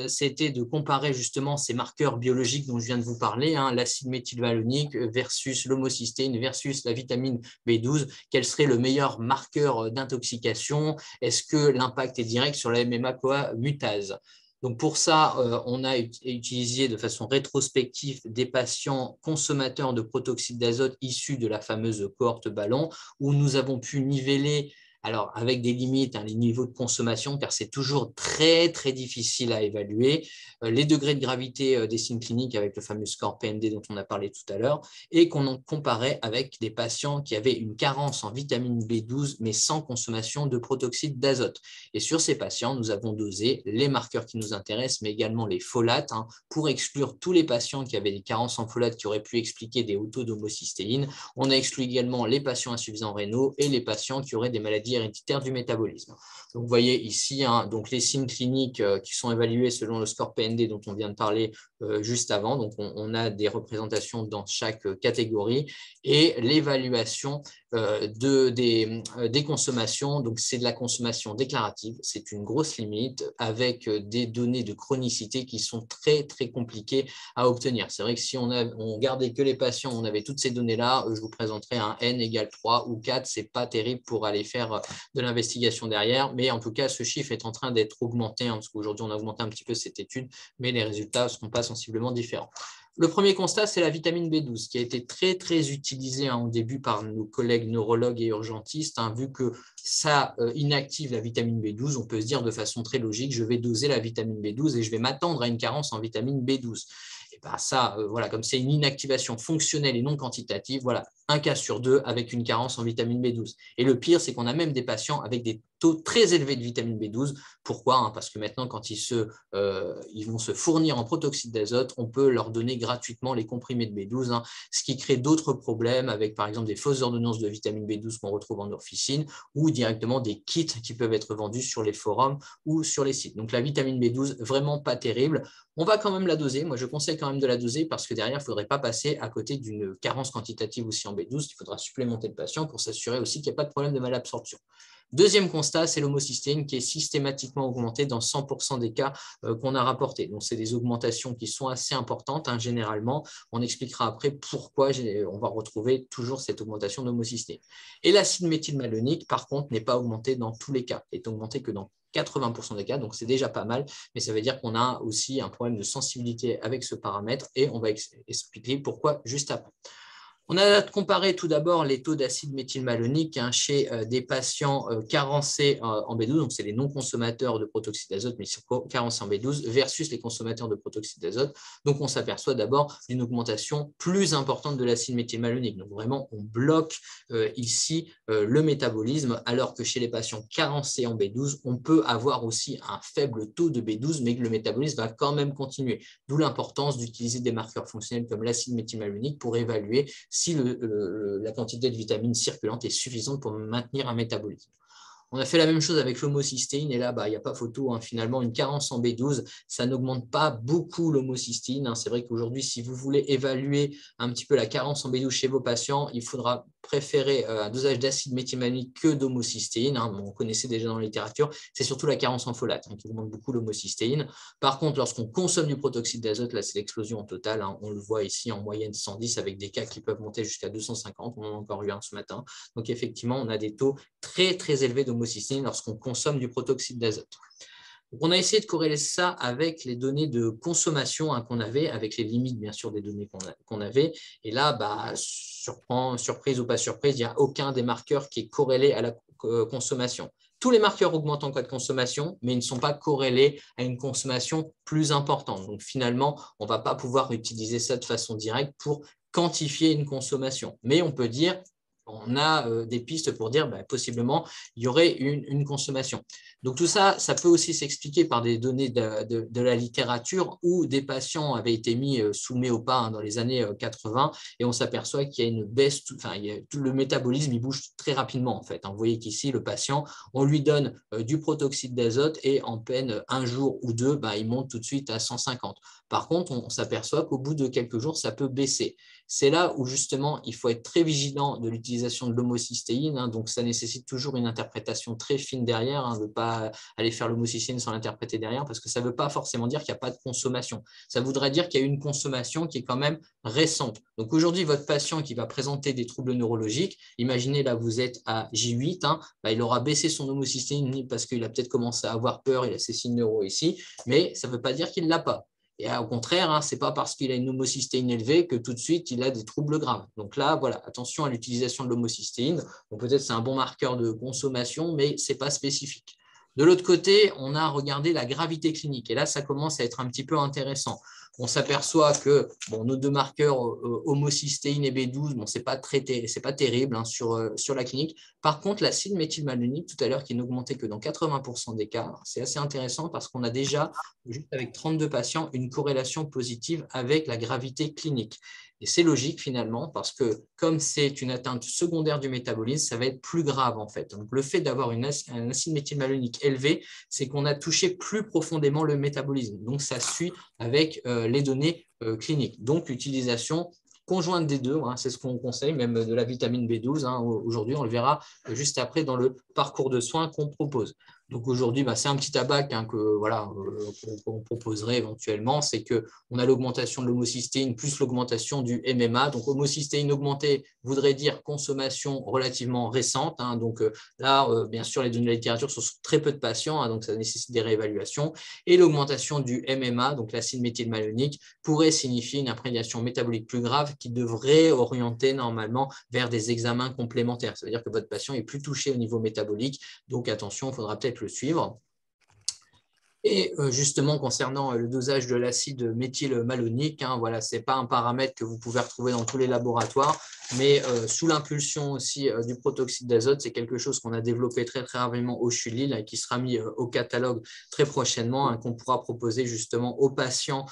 c'était de comparer justement ces marqueurs biologiques dont je viens de vous parler, l'acide méthylmalonique versus l'homocystéine versus la vitamine B12. Quel serait le meilleur marqueur d'intoxication? Est-ce que l'impact est direct sur la MMA-CoA mutase? Donc, pour ça, on a utilisé de façon rétrospective des patients consommateurs de protoxyde d'azote issus de la fameuse cohorte Ballon, où nous avons pu niveler, alors avec des limites, les niveaux de consommation, car c'est toujours très, très difficile à évaluer, les degrés de gravité des signes cliniques avec le fameux score PND dont on a parlé tout à l'heure, et qu'on en comparait avec des patients qui avaient une carence en vitamine B12, mais sans consommation de protoxyde d'azote. Et sur ces patients, nous avons dosé les marqueurs qui nous intéressent, mais également les folates, pour exclure tous les patients qui avaient des carences en folates qui auraient pu expliquer des hauts taux d'homocystéine. On a exclu également les patients insuffisants rénaux et les patients qui auraient des maladies héréditaires du métabolisme. Donc, vous voyez ici donc les signes cliniques qui sont évalués selon le score PND dont on vient de parler juste avant. Donc, on a des représentations dans chaque catégorie et l'évaluation des consommations. Donc, c'est de la consommation déclarative. C'est une grosse limite avec des données de chronicité qui sont très, très compliquées à obtenir. C'est vrai que si on gardait que les patients, on avait toutes ces données-là, je vous présenterai un N égale 3 ou 4. Ce n'est pas terrible pour aller faire de l'investigation derrière. Mais en tout cas, ce chiffre est en train d'être augmenté parce qu'aujourd'hui, on a augmenté un petit peu cette étude, mais les résultats ne seront pas sensiblement différents. Le premier constat, c'est la vitamine B12 qui a été très, très utilisée au début par nos collègues neurologues et urgentistes. Vu que ça inactive la vitamine B12, on peut se dire de façon très logique, je vais doser la vitamine B12 et je vais m'attendre à une carence en vitamine B12. Et bien ça, voilà, comme c'est une inactivation fonctionnelle et non quantitative, voilà, un cas sur 2 avec une carence en vitamine B12. Et le pire, c'est qu'on a même des patients avec des taux très élevés de vitamine B12. Pourquoi? Parce que maintenant, quand ils vont se fournir en protoxyde d'azote, on peut leur donner gratuitement les comprimés de B12, ce qui crée d'autres problèmes avec, par exemple, des fausses ordonnances de vitamine B12 qu'on retrouve en officine ou directement des kits qui peuvent être vendus sur les forums ou sur les sites. Donc, la vitamine B12, vraiment pas terrible. On va quand même la doser. Moi, je conseille quand même de la doser parce que derrière, il ne faudrait pas passer à côté d'une carence quantitative aussi en B12. Il faudra supplémenter le patient pour s'assurer aussi qu'il n'y a pas de problème de malabsorption. Deuxième constat, c'est l'homocystéine qui est systématiquement augmentée dans 100% des cas qu'on a rapportés. Donc, c'est des augmentations qui sont assez importantes, hein, généralement. On expliquera après pourquoi on va retrouver toujours cette augmentation d'homocystéine. Et l'acide méthylmalonique, par contre, n'est pas augmenté dans tous les cas, est augmenté que dans 80% des cas, donc c'est déjà pas mal, mais ça veut dire qu'on a aussi un problème de sensibilité avec ce paramètre et on va expliquer pourquoi juste après. On a comparé tout d'abord les taux d'acide méthylmalonique, hein, chez des patients carencés en B12, donc c'est les non-consommateurs de protoxyde d'azote, mais carencés en B12, versus les consommateurs de protoxyde d'azote. Donc on s'aperçoit d'abord d'une augmentation plus importante de l'acide méthylmalonique. Donc vraiment, on bloque ici le métabolisme, alors que chez les patients carencés en B12, on peut avoir aussi un faible taux de B12, mais que le métabolisme va quand même continuer. D'où l'importance d'utiliser des marqueurs fonctionnels comme l'acide méthylmalonique pour évaluer si la quantité de vitamines circulante est suffisante pour maintenir un métabolisme. On a fait la même chose avec l'homocystéine et là, il n'y a pas photo. Hein. Finalement, une carence en B12, ça n'augmente pas beaucoup l'homocystéine. Hein. C'est vrai qu'aujourd'hui, si vous voulez évaluer un petit peu la carence en B12 chez vos patients, il faudra préférer un dosage d'acide méthylmalonique que d'homocystéine. Hein. On connaissait déjà dans la littérature. C'est surtout la carence en folate, hein, qui augmente beaucoup l'homocystéine. Par contre, lorsqu'on consomme du protoxyde d'azote, là, c'est l'explosion totale. Hein. On le voit ici en moyenne 110 avec des cas qui peuvent monter jusqu'à 250. On en a encore eu un ce matin. Donc, effectivement, on a des taux très, très élevés d'homocystéine lorsqu'on consomme du protoxyde d'azote. On a essayé de corréler ça avec les données de consommation, hein, qu'on avait, avec les limites, bien sûr, des données qu'on avait. Et là, surprise ou pas surprise, il n'y a aucun des marqueurs qui est corrélé à la consommation. Tous les marqueurs augmentent en cas de consommation, mais ils ne sont pas corrélés à une consommation plus importante. Donc, finalement, on ne va pas pouvoir utiliser ça de façon directe pour quantifier une consommation. Mais on peut dire, on a des pistes pour dire possiblement il y aurait une consommation. Donc tout ça, ça peut aussi s'expliquer par des données de la littérature où des patients avaient été mis sous Méopa, hein, dans les années 80 et on s'aperçoit qu'il y a une baisse, le métabolisme il bouge très rapidement en fait. Hein. Vous voyez qu'ici le patient, on lui donne du protoxyde d'azote et en peine un jour ou deux, il monte tout de suite à 150. Par contre, on s'aperçoit qu'au bout de quelques jours, ça peut baisser. C'est là où justement il faut être très vigilant de l'utilisation de l'homocystéine, hein, donc ça nécessite toujours une interprétation très fine derrière, hein, de ne pas aller faire l'homocystéine sans l'interpréter derrière, parce que ça ne veut pas forcément dire qu'il n'y a pas de consommation. Ça voudrait dire qu'il y a une consommation qui est quand même récente. Donc aujourd'hui, votre patient qui va présenter des troubles neurologiques, imaginez là vous êtes à J8, hein, il aura baissé son homocystéine parce qu'il a peut-être commencé à avoir peur, il a ses signes neuro ici, mais ça ne veut pas dire qu'il ne l'a pas. Et au contraire, hein, ce n'est pas parce qu'il a une homocystéine élevée que tout de suite, il a des troubles graves. Donc là, voilà, attention à l'utilisation de l'homocystéine. Peut-être c'est un bon marqueur de consommation, mais ce n'est pas spécifique. De l'autre côté, on a regardé la gravité clinique. Et là, ça commence à être un petit peu intéressant. On s'aperçoit que nos deux marqueurs, homocystéine et B12, ce n'est pas terrible, hein, sur la clinique. Par contre, l'acide méthylmalonique, tout à l'heure, qui n'augmentait que dans 80% des cas, c'est assez intéressant parce qu'on a déjà, juste avec 32 patients, une corrélation positive avec la gravité clinique. Et c'est logique finalement parce que comme c'est une atteinte secondaire du métabolisme, ça va être plus grave en fait. Donc, le fait d'avoir un acide méthylmalonique élevé, c'est qu'on a touché plus profondément le métabolisme. Donc, ça suit avec les données cliniques. Donc, l'utilisation conjointe des deux, hein, c'est ce qu'on conseille, même de la vitamine B12. Hein, aujourd'hui, on le verra juste après dans le parcours de soins qu'on propose. Donc aujourd'hui, c'est un petit tabac, hein, qu'on proposerait éventuellement, c'est qu'on a l'augmentation de l'homocystéine plus l'augmentation du MMA. Donc homocystéine augmentée voudrait dire consommation relativement récente. Hein, donc là, bien sûr, les données de la littérature sont sur très peu de patients, hein, donc ça nécessite des réévaluations. Et l'augmentation du MMA, donc l'acide méthylmalonique, pourrait signifier une imprégnation métabolique plus grave qui devrait orienter normalement vers des examens complémentaires. Ça veut dire que votre patient est plus touché au niveau métabolique. Donc attention, il faudra peut-être le suivre. Et justement, concernant le dosage de l'acide méthylmalonique, hein, voilà, ce n'est pas un paramètre que vous pouvez retrouver dans tous les laboratoires, mais sous l'impulsion aussi du protoxyde d'azote, c'est quelque chose qu'on a développé très rapidement au CHU de Lille et qui sera mis au catalogue très prochainement, hein, qu'on pourra proposer justement aux patients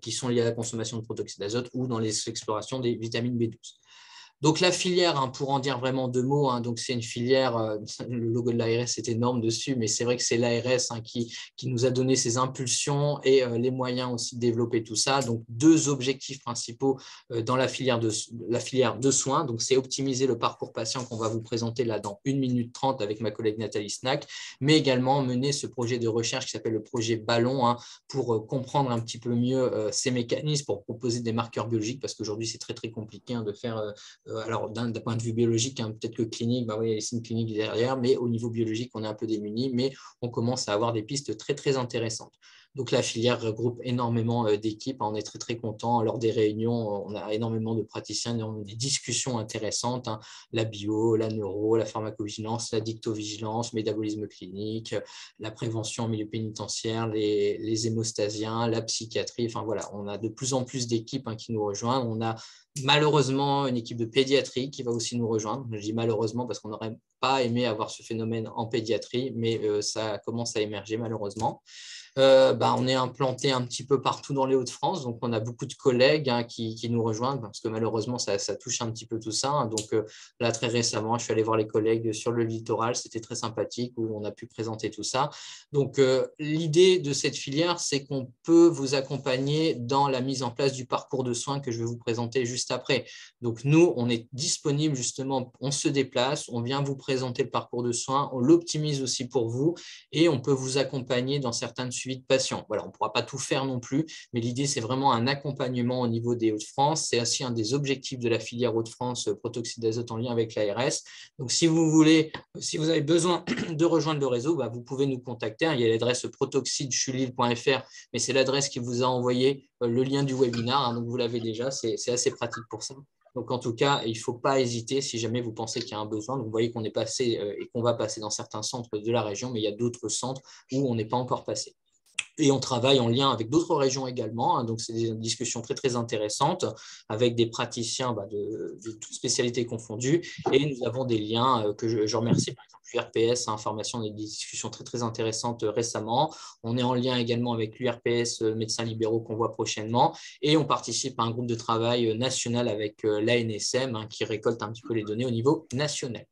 qui sont liés à la consommation de protoxyde d'azote ou dans les explorations des vitamines B12. Donc, la filière, pour en dire vraiment deux mots, donc c'est une filière, le logo de l'ARS est énorme dessus, mais c'est vrai que c'est l'ARS qui nous a donné ces impulsions et les moyens aussi de développer tout ça. Donc, deux objectifs principaux dans la filière de soins. Donc, c'est optimiser le parcours patient qu'on va vous présenter là dans 1 minute 30 avec ma collègue Nathalie Snack, mais également mener ce projet de recherche qui s'appelle le projet Ballon pour comprendre un petit peu mieux ces mécanismes, pour proposer des marqueurs biologiques, parce qu'aujourd'hui, c'est très, très compliqué de faire… alors, d'un point de vue biologique, peut-être que clinique, il y a les signes cliniques derrière, mais au niveau biologique, on est un peu démunis, mais on commence à avoir des pistes très, très intéressantes. Donc, la filière regroupe énormément d'équipes. On est très, très content. Lors des réunions, on a énormément de praticiens, des discussions intéressantes. La bio, la neuro, la pharmacovigilance, la dictovigilance, métabolisme clinique, la prévention en milieu pénitentiaire, les hémostasiens, la psychiatrie. Enfin, voilà, on a de plus en plus d'équipes qui nous rejoignent. On a malheureusement une équipe de pédiatrie qui va aussi nous rejoindre. Je dis malheureusement parce qu'on n'aurait pas aimé avoir ce phénomène en pédiatrie, mais ça commence à émerger malheureusement. On est implanté un petit peu partout dans les Hauts-de-France, donc on a beaucoup de collègues qui nous rejoignent parce que malheureusement ça touche un petit peu tout ça. Donc là très récemment, je suis allé voir les collègues sur le littoral, c'était très sympathique où on a pu présenter tout ça. Donc l'idée de cette filière, c'est qu'on peut vous accompagner dans la mise en place du parcours de soins que je vais vous présenter juste après. Donc nous, on est disponible justement, on se déplace, on vient vous présenter le parcours de soins, on l'optimise aussi pour vous et on peut vous accompagner dans certaines suivi de patients. Voilà, on ne pourra pas tout faire non plus, mais l'idée, c'est vraiment un accompagnement au niveau des Hauts-de-France. C'est aussi un des objectifs de la filière Hauts-de-France, protoxyde d'azote en lien avec l'ARS. Donc, si vous avez besoin de rejoindre le réseau, vous pouvez nous contacter. Il y a l'adresse protoxydechulil.fr, mais c'est l'adresse qui vous a envoyé le lien du webinaire. Donc, vous l'avez déjà, c'est assez pratique pour ça. Donc, en tout cas, il ne faut pas hésiter si jamais vous pensez qu'il y a un besoin. Donc, vous voyez qu'on est passé et qu'on va passer dans certains centres de la région, mais il y a d'autres centres où on n'est pas encore passé. Et on travaille en lien avec d'autres régions également. Donc, c'est des discussions très, très intéressantes avec des praticiens de toutes spécialités confondues. Et nous avons des liens que je remercie, par exemple, l'URPS, formation, on a eu des discussions très, très intéressantes récemment. On est en lien également avec l'URPS, médecins libéraux qu'on voit prochainement. Et on participe à un groupe de travail national avec l'ANSM qui récolte un petit peu les données au niveau national.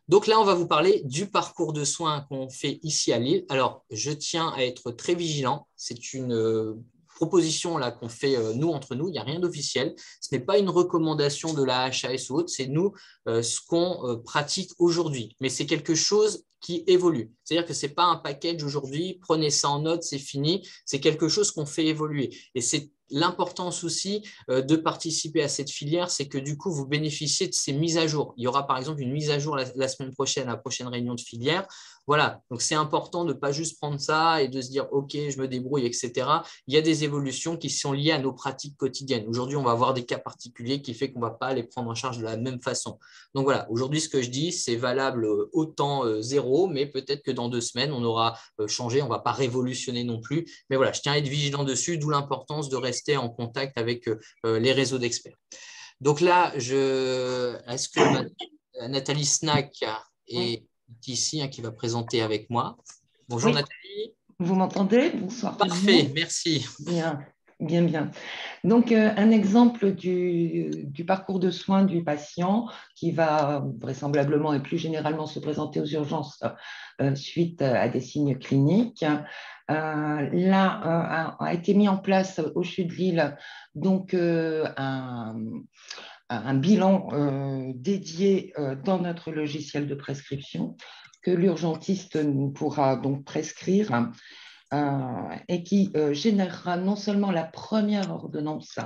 Donc là, on va vous parler du parcours de soins qu'on fait ici à Lille. Alors, je tiens à être très vigilant. C'est une proposition là qu'on fait nous entre nous. Il n'y a rien d'officiel. Ce n'est pas une recommandation de la HAS ou autre. C'est nous ce qu'on pratique aujourd'hui. Mais c'est quelque chose qui évolue. C'est-à-dire que ce n'est pas un package aujourd'hui. Prenez ça en note, c'est fini. C'est quelque chose qu'on fait évoluer. Et c'est l'importance aussi de participer à cette filière, c'est que du coup, vous bénéficiez de ces mises à jour. Il y aura par exemple une mise à jour la semaine prochaine, la prochaine réunion de filière. Voilà, donc c'est important de ne pas juste prendre ça et de se dire « Ok, je me débrouille, etc. » Il y a des évolutions qui sont liées à nos pratiques quotidiennes. Aujourd'hui, on va avoir des cas particuliers qui font qu'on ne va pas les prendre en charge de la même façon. Donc voilà, aujourd'hui, ce que je dis, c'est valable autant zéro, mais peut-être que dans 2 semaines, on aura changé. On ne va pas révolutionner non plus. Mais voilà, je tiens à être vigilant dessus, d'où l'importance de rester en contact avec les réseaux d'experts. Donc là, est-ce que Nathalie Snack est ici qui va présenter avec moi? Bonjour Nathalie. Vous m'entendez? Bonsoir. Parfait, merci. Bien, bien, bien. Donc, un exemple du parcours de soins du patient qui va vraisemblablement et plus généralement se présenter aux urgences suite à des signes cliniques. Là, a été mis en place au CHU de Lille donc, un bilan dédié dans notre logiciel de prescription que l'urgentiste pourra donc prescrire et qui générera non seulement la première ordonnance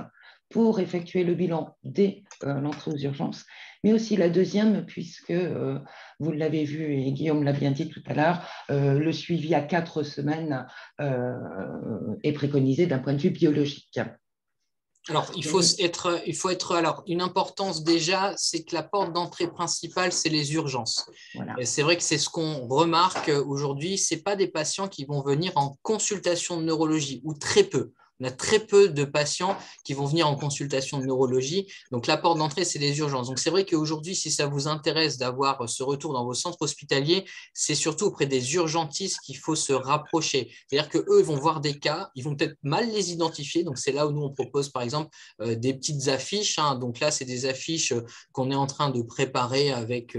pour effectuer le bilan dès l'entrée aux urgences, mais aussi la deuxième, puisque, vous l'avez vu et Guillaume l'a bien dit tout à l'heure, le suivi à 4 semaines est préconisé d'un point de vue biologique. Alors, il faut être. Alors, une importance déjà, c'est que la porte d'entrée principale, c'est les urgences. Voilà. C'est vrai que c'est ce qu'on remarque aujourd'hui. Ce n'est pas des patients qui vont venir en consultation de neurologie, ou très peu. On a très peu de patients qui vont venir en consultation de neurologie. Donc, la porte d'entrée, c'est les urgences. Donc, c'est vrai qu'aujourd'hui, si ça vous intéresse d'avoir ce retour dans vos centres hospitaliers, c'est surtout auprès des urgentistes qu'il faut se rapprocher. C'est-à-dire qu'eux vont voir des cas, ils vont peut-être mal les identifier. Donc, c'est là où nous, on propose, par exemple, des petites affiches. Donc là, c'est des affiches qu'on est en train de préparer avec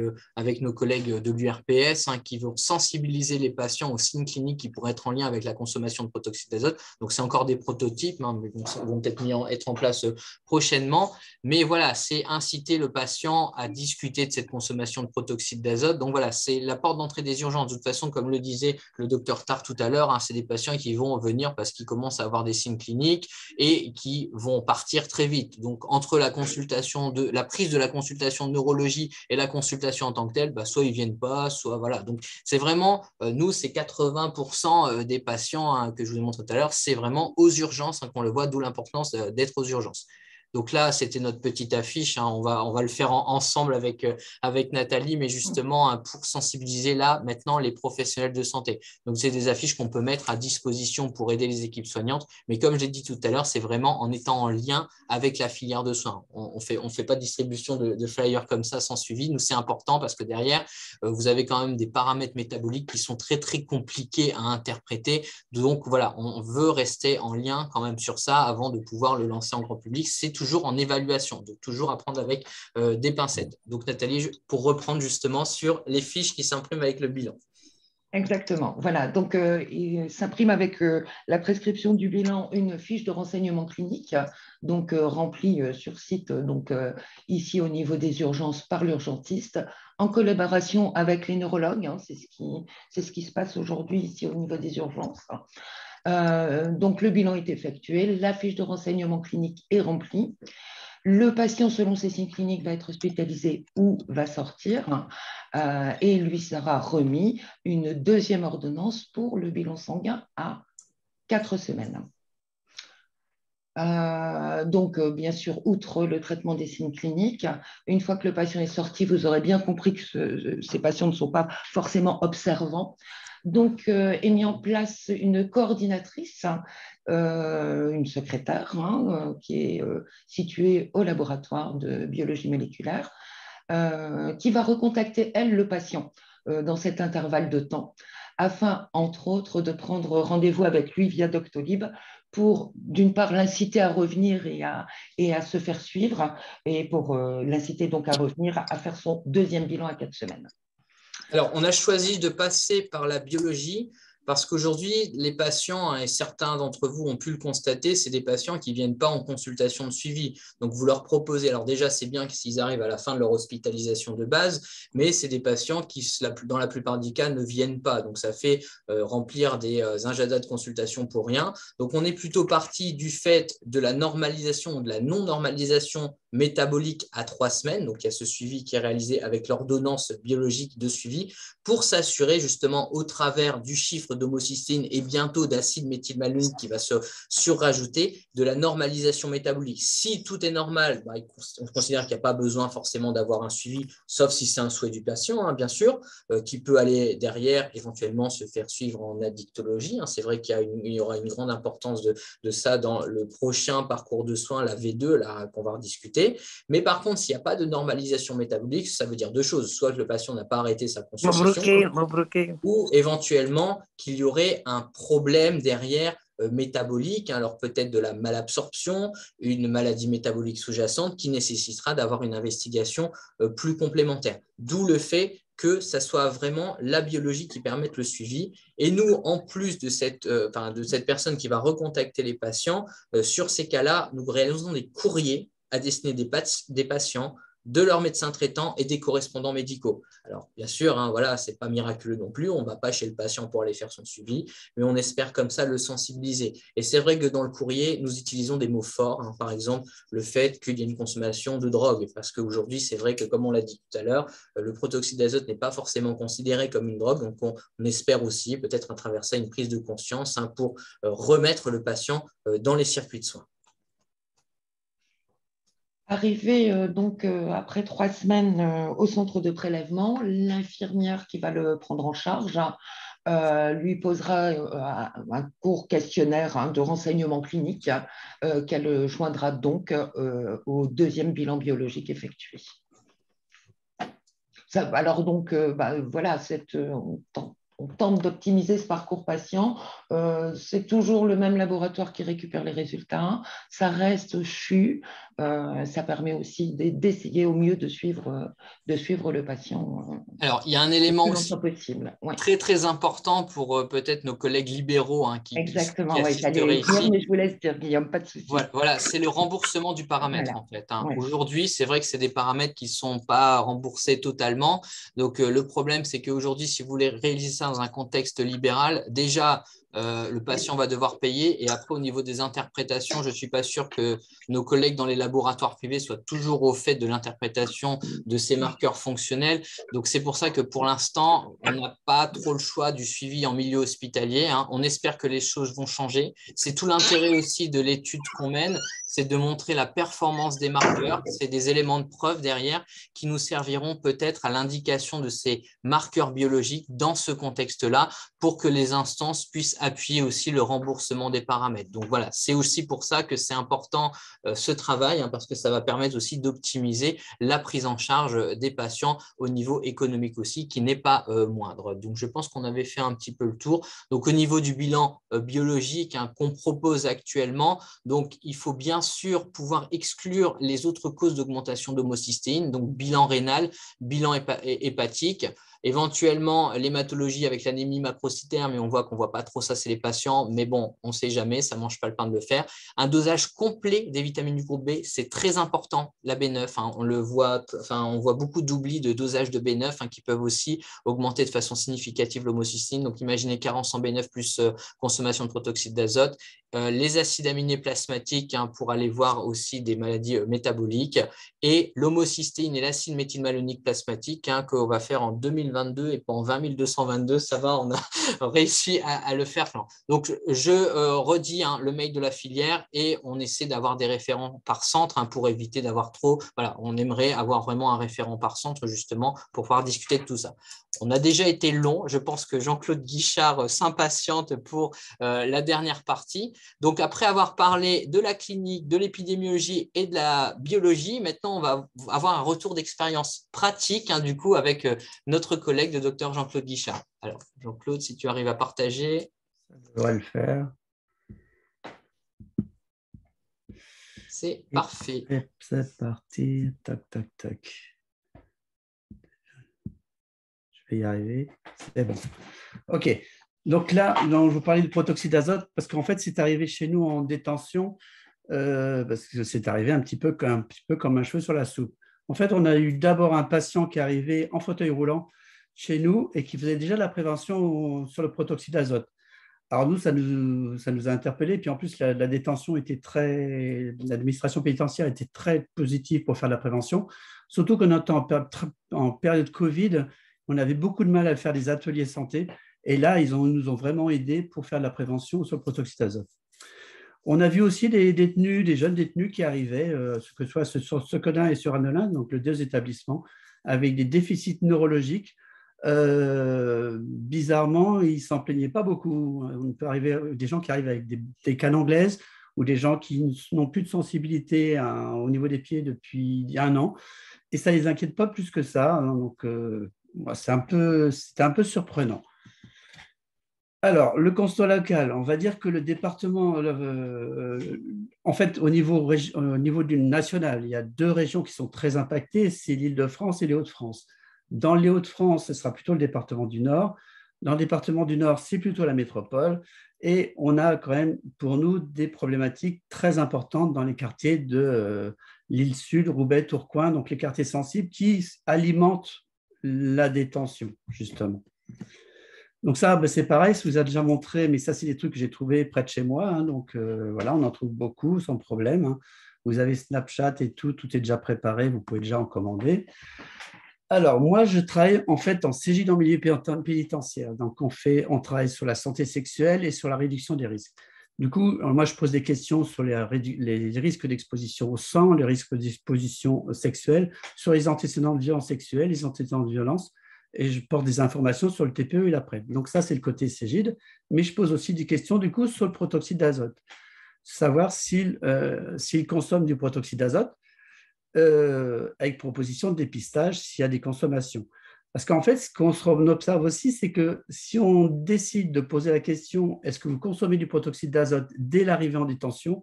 nos collègues de l'URPS qui vont sensibiliser les patients aux signes cliniques qui pourraient être en lien avec la consommation de protoxyde d'azote. Donc, c'est encore des prototypes, mais vont peut-être être en place prochainement. Mais voilà, c'est inciter le patient à discuter de cette consommation de protoxyde d'azote. Donc voilà, c'est la porte d'entrée des urgences. De toute façon, comme le disait le docteur Tart tout à l'heure, c'est des patients qui vont venir parce qu'ils commencent à avoir des signes cliniques et qui vont partir très vite. Donc, entre la prise de la consultation de neurologie et la consultation en tant que telle, soit ils ne viennent pas, soit voilà. Donc, c'est vraiment, nous, c'est 80% des patients que je vous ai montré tout à l'heure, c'est vraiment aux urgences qu'on le voit, d'où l'importance d'être aux urgences. Donc là, c'était notre petite affiche. On va le faire ensemble avec Nathalie, mais justement pour sensibiliser là maintenant les professionnels de santé. Donc, c'est des affiches qu'on peut mettre à disposition pour aider les équipes soignantes. Mais comme j'ai dit tout à l'heure, c'est vraiment en étant en lien avec la filière de soins. On fait pas de distribution de flyers comme ça sans suivi. Nous, c'est important parce que derrière, vous avez quand même des paramètres métaboliques qui sont très, très compliqués à interpréter. Donc, voilà, on veut rester en lien quand même sur ça avant de pouvoir le lancer en grand public. C'est toujours en évaluation, donc toujours à prendre avec des pincettes. Donc, Nathalie, pour reprendre justement sur les fiches qui s'impriment avec le bilan. Exactement. Voilà. Donc, il s'imprime avec la prescription du bilan une fiche de renseignement clinique, donc remplie sur site, donc ici au niveau des urgences par l'urgentiste, en collaboration avec les neurologues. C'est ce qui se passe aujourd'hui ici au niveau des urgences. Donc, le bilan est effectué, la fiche de renseignement clinique est remplie. Le patient, selon ses signes cliniques, va être hospitalisé ou va sortir et lui sera remis une deuxième ordonnance pour le bilan sanguin à 4 semaines. Donc, bien sûr, outre le traitement des signes cliniques, une fois que le patient est sorti, vous aurez bien compris que ces patients ne sont pas forcément observants. Donc, est mis en place une coordinatrice, une secrétaire qui est située au laboratoire de biologie moléculaire, qui va recontacter, elle, le patient dans cet intervalle de temps, afin, entre autres, de prendre rendez-vous avec lui via Doctolib pour, d'une part, l'inciter à revenir et à se faire suivre, et pour l'inciter donc à revenir à faire son deuxième bilan à 4 semaines. Alors, on a choisi de passer par la biologie parce qu'aujourd'hui, les patients, et certains d'entre vous ont pu le constater, c'est des patients qui ne viennent pas en consultation de suivi. Donc, vous leur proposez, alors déjà, c'est bien s'ils arrivent à la fin de leur hospitalisation de base, mais c'est des patients qui, dans la plupart des cas, ne viennent pas. Donc, ça fait remplir des agendas de consultation pour rien. Donc, on est plutôt parti du fait de la normalisation ou de la non-normalisation métabolique à 3 semaines. Donc, il y a ce suivi qui est réalisé avec l'ordonnance biologique de suivi pour s'assurer justement au travers du chiffre d'homocystéine et bientôt d'acide méthylmalonique qui va se surrajouter de la normalisation métabolique. Si tout est normal, on considère qu'il n'y a pas besoin forcément d'avoir un suivi, sauf si c'est un souhait du patient, bien sûr, qui peut aller derrière éventuellement se faire suivre en addictologie. C'est vrai qu'il y aura une grande importance de ça dans le prochain parcours de soins, la V2, là, qu'on va rediscuter. Mais par contre, s'il n'y a pas de normalisation métabolique, ça veut dire deux choses. Soit que le patient n'a pas arrêté sa consultation, ou éventuellement qu'il y aurait un problème derrière métabolique, alors peut-être de la malabsorption, une maladie métabolique sous-jacente qui nécessitera d'avoir une investigation plus complémentaire. D'où le fait que ça soit vraiment la biologie qui permette le suivi. Et nous, en plus de cette personne qui va recontacter les patients, sur ces cas-là, nous réalisons des courriers à destinée des patients, de leurs médecins traitants et des correspondants médicaux. Alors, bien sûr, voilà, ce n'est pas miraculeux non plus, on ne va pas chez le patient pour aller faire son suivi, mais on espère comme ça le sensibiliser. Et c'est vrai que dans le courrier, nous utilisons des mots forts, par exemple, le fait qu'il y ait une consommation de drogue, parce qu'aujourd'hui, c'est vrai que, comme on l'a dit tout à l'heure, le protoxyde d'azote n'est pas forcément considéré comme une drogue, donc on espère aussi, peut-être à travers ça, une prise de conscience pour remettre le patient dans les circuits de soins. Arrivé donc après 3 semaines au centre de prélèvement, l'infirmière qui va le prendre en charge lui posera un court questionnaire de renseignement clinique qu'elle joindra donc au deuxième bilan biologique effectué. Alors donc, voilà, on tente d'optimiser ce parcours patient. C'est toujours le même laboratoire qui récupère les résultats. Ça reste CHU. Ça permet aussi d'essayer au mieux de suivre le patient. Alors, il y a un élément aussi possible. Ouais. très, très important pour peut-être nos collègues libéraux qui Exactement, oui, assisteraient ici. Mais je vous laisse dire, Guillaume, pas de souci. Voilà, c'est le remboursement du paramètre, voilà. en fait. Ouais. Aujourd'hui, c'est vrai que c'est des paramètres qui ne sont pas remboursés totalement. Donc, le problème, c'est qu'aujourd'hui, si vous voulez réaliser ça dans un contexte libéral, déjà, le patient va devoir payer. Et après, au niveau des interprétations, je ne suis pas sûr que nos collègues dans les laboratoires privés soient toujours au fait de l'interprétation de ces marqueurs fonctionnels. Donc, c'est pour ça que pour l'instant, on n'a pas trop le choix du suivi en milieu hospitalier. On espère que les choses vont changer. C'est tout l'intérêt aussi de l'étude qu'on mène, c'est de montrer la performance des marqueurs. C'est des éléments de preuve derrière qui nous serviront peut-être à l'indication de ces marqueurs biologiques dans ce contexte-là pour que les instances puissent appuyer aussi le remboursement des paramètres. Donc voilà, c'est aussi pour ça que c'est important ce travail, parce que ça va permettre aussi d'optimiser la prise en charge des patients au niveau économique aussi, qui n'est pas moindre. Donc je pense qu'on avait fait un petit peu le tour. Donc au niveau du bilan biologique qu'on propose actuellement, donc il faut bien sûr pouvoir exclure les autres causes d'augmentation d'homocystéine, donc bilan rénal, bilan hépatique, éventuellement l'hématologie avec l'anémie macrocytaire, mais on voit qu'on ne voit pas trop ça, c'est les patients, mais bon, on ne sait jamais, ça ne mange pas le pain de le faire. Un dosage complet des vitamines du groupe B, c'est très important, la B9, on voit beaucoup d'oublis de dosage de B9 qui peuvent aussi augmenter de façon significative l'homocystéine, donc imaginez carence en B9 plus consommation de protoxyde d'azote, les acides aminés plasmatiques pour aller voir aussi des maladies métaboliques, et l'homocystéine et l'acide méthylmalonique plasmatique qu'on va faire en 2022 et pas en 20222, ça va, on a réussi à le faire. Donc, je redis le mail de la filière et on essaie d'avoir des référents par centre pour éviter d'avoir trop. Voilà, on aimerait avoir vraiment un référent par centre justement pour pouvoir discuter de tout ça. On a déjà été long. Je pense que Jean-Claude Guichard s'impatiente pour la dernière partie. Donc, après avoir parlé de la clinique, de l'épidémiologie et de la biologie, maintenant, on va avoir un retour d'expérience pratique, du coup, avec notre collègue, le docteur Jean-Claude Guichard. Alors, Jean-Claude, si tu arrives à partager. Ça devrait le faire. C'est parfait. C'est parti. Tac, tac, tac. Je vais y arriver. C'est bon. OK. Donc là, je vous parlais du protoxyde d'azote parce qu'en fait, c'est arrivé chez nous en détention parce que c'est arrivé un petit peu comme un cheveu sur la soupe. En fait, on a eu d'abord un patient qui est arrivé en fauteuil roulant chez nous et qui faisait déjà de la prévention sur le protoxyde d'azote. Alors nous, ça nous a interpellés. Puis en plus, la détention l'administration pénitentiaire était très positive pour faire de la prévention. Surtout qu'on était en période Covid, on avait beaucoup de mal à faire des ateliers santé. Et là, ils nous ont vraiment aidés pour faire de la prévention sur le protoxyde d'azote. On a vu aussi des jeunes détenus qui arrivaient, que ce soit sur Sequedin et sur Annelin, donc les deux établissements, avec des déficits neurologiques. Bizarrement, ils ne s'en plaignaient pas beaucoup. On peut arriver des gens qui arrivent avec des cannes anglaises ou des gens qui n'ont plus de sensibilité au niveau des pieds depuis 1 an. Et ça ne les inquiète pas plus que ça. Donc, c'était un peu surprenant. Alors, le constat local, on va dire que le département, en fait, au niveau du national, il y a 2 régions qui sont très impactées, c'est l'Île-de-France et les Hauts-de-France. Dans les Hauts-de-France, ce sera plutôt le département du Nord. Dans le département du Nord, c'est plutôt la métropole. Et on a quand même, pour nous, des problématiques très importantes dans les quartiers de l'île Sud, Roubaix, Tourcoing, donc les quartiers sensibles qui alimentent la détention, justement. Donc ça, c'est pareil, ça vous a déjà montré, mais ça, c'est des trucs que j'ai trouvés près de chez moi. Donc voilà, on en trouve beaucoup sans problème. Vous avez Snapchat et tout est déjà préparé, vous pouvez déjà en commander. Alors, moi, je travaille en fait en CJ dans le milieu pénitentiaire. Donc, on travaille sur la santé sexuelle et sur la réduction des risques. Du coup, moi, je pose des questions sur les risques d'exposition au sang, les risques d'exposition sexuelle, sur les antécédents de violence sexuelle, les antécédents de violence. et je porte des informations sur le TPE et la PrEP. Donc ça, c'est le côté Cégide, mais je pose aussi des questions du coup sur le protoxyde d'azote, savoir s'il consomme du protoxyde d'azote avec proposition de dépistage s'il y a des consommations. Parce qu'en fait, ce qu'on observe aussi, c'est que si on décide de poser la question « est-ce que vous consommez du protoxyde d'azote dès l'arrivée en détention ?»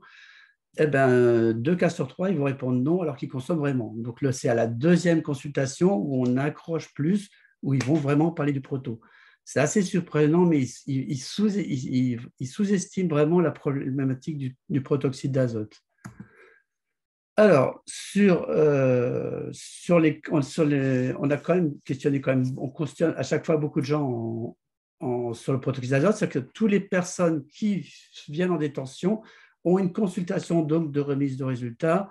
eh ben, 2 cas sur 3, ils vont répondre non alors qu'ils consomment vraiment. Donc, c'est à la deuxième consultation où on accroche plus, où ils vont vraiment parler du proto. C'est assez surprenant, mais ils sous-estiment vraiment la problématique du protoxyde d'azote. Alors, on a quand même questionné, on questionne à chaque fois beaucoup de gens sur le protoxyde d'azote, c'est-à-dire que toutes les personnes qui viennent en détention ont une consultation donc de remise de résultats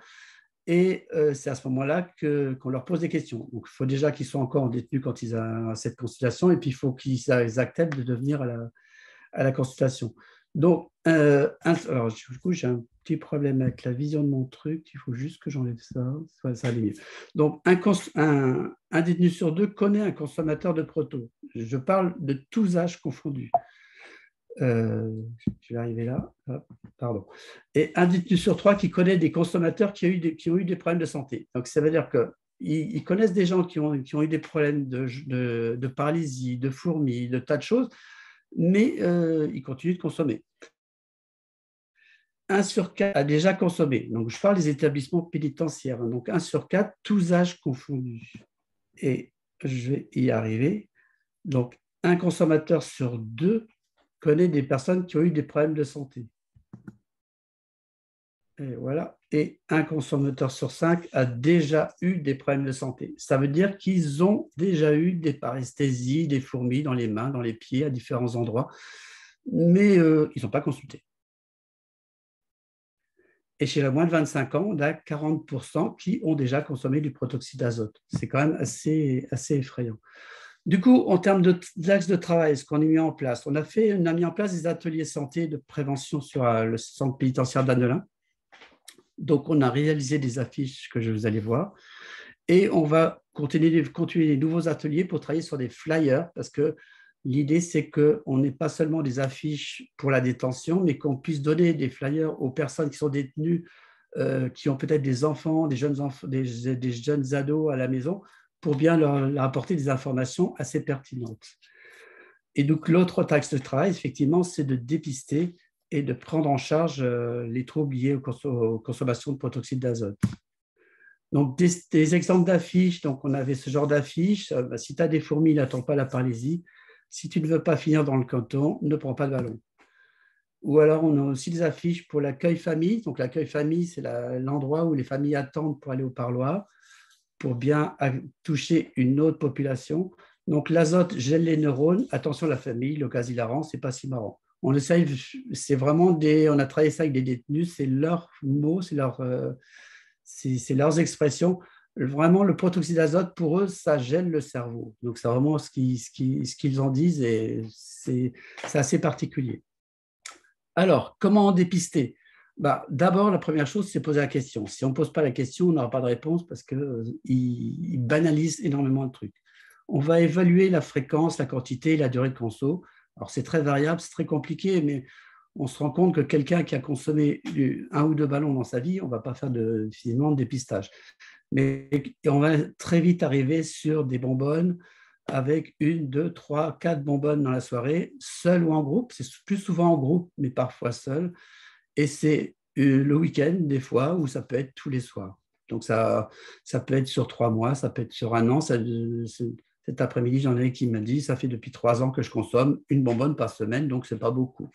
et c'est à ce moment-là qu'on leur pose des questions. Donc, il faut déjà qu'ils soient encore en détenu quand ils ont cette consultation et puis il faut qu'ils acceptent de venir à la consultation. Donc, alors, du coup, j'ai un petit problème avec la vision de mon truc. Il faut juste que j'enlève ça. Ça va aller mieux. Donc, un détenu sur 2 connaît un consommateur de proto. Je parle de tous âges confondus. Je vais arriver là. Pardon. Et un détenu sur 3 qui connaît des consommateurs qui ont eu des problèmes de santé. Donc, ça veut dire qu'ils connaissent des gens qui ont eu des problèmes de paralysie, de fourmis, de tas de choses, mais ils continuent de consommer. 1 sur 4 a déjà consommé. Donc, je parle des établissements pénitentiaires. Donc, 1 sur 4, tous âges confondus. Et je vais y arriver. Donc, un consommateur sur 2 connaît des personnes qui ont eu des problèmes de santé. Et voilà. Et un consommateur sur 5 a déjà eu des problèmes de santé. Ça veut dire qu'ils ont déjà eu des paresthésies, des fourmis dans les mains, dans les pieds, à différents endroits, mais ils n'ont pas consulté. Et chez les moins de 25 ans, on a 40% qui ont déjà consommé du protoxyde d'azote. C'est quand même assez effrayant. Du coup, en termes d'axes de travail, ce qu'on a mis en place, on a mis en place des ateliers santé de prévention sur le centre pénitentiaire d'Annelin. Donc, on a réalisé des affiches que vous allez voir. Et on va continuer les nouveaux ateliers pour travailler sur des flyers, parce que l'idée, c'est qu'on n'ait pas seulement des affiches pour la détention, mais qu'on puisse donner des flyers aux personnes qui sont détenues, qui ont peut-être des enfants, des jeunes ados à la maison, pour bien leur apporter des informations assez pertinentes. Et donc, l'autre axe de travail, effectivement, c'est de dépister et de prendre en charge les troubles liés aux consommations de protoxyde d'azote. Donc, des exemples d'affiches, donc on avait ce genre d'affiches. Si tu as des fourmis, n'attends pas la paralysie. Si tu ne veux pas finir dans le canton, ne prends pas de ballon. Ou alors, on a aussi des affiches pour l'accueil famille. Donc, l'accueil famille, c'est l'endroit où les familles attendent pour aller au parloir, pour bien toucher une autre population. Donc, l'azote gèle les neurones. Attention, la famille, le gaz hilarant, c'est pas si marrant. On essaye, c'est vraiment on a travaillé ça avec des détenus, c'est leurs mots, c'est leurs expressions. Vraiment, le protoxyde d'azote, pour eux, ça gèle le cerveau. Donc, c'est vraiment ce qu'ils en disent et c'est assez particulier. Alors, comment dépister? D'abord, la première chose, c'est poser la question. Si on ne pose pas la question, on n'aura pas de réponse parce qu'ils banalisent énormément de trucs. On va évaluer la fréquence, la quantité, la durée de conso. Alors, c'est très variable, c'est très compliqué, mais on se rend compte que quelqu'un qui a consommé 1 ou 2 ballons dans sa vie, on ne va pas faire finalement de dépistage. Mais on va très vite arriver sur des bonbonnes avec 1, 2, 3, 4 bonbonnes dans la soirée, seul ou en groupe. C'est plus souvent en groupe, mais parfois seul. Et c'est le week-end, des fois, ou ça peut être tous les soirs. Donc, ça peut être sur 3 mois, ça peut être sur 1 an. Cet après-midi, j'en ai qui m'a dit, ça fait depuis 3 ans que je consomme 1 bonbonne par semaine, donc ce n'est pas beaucoup.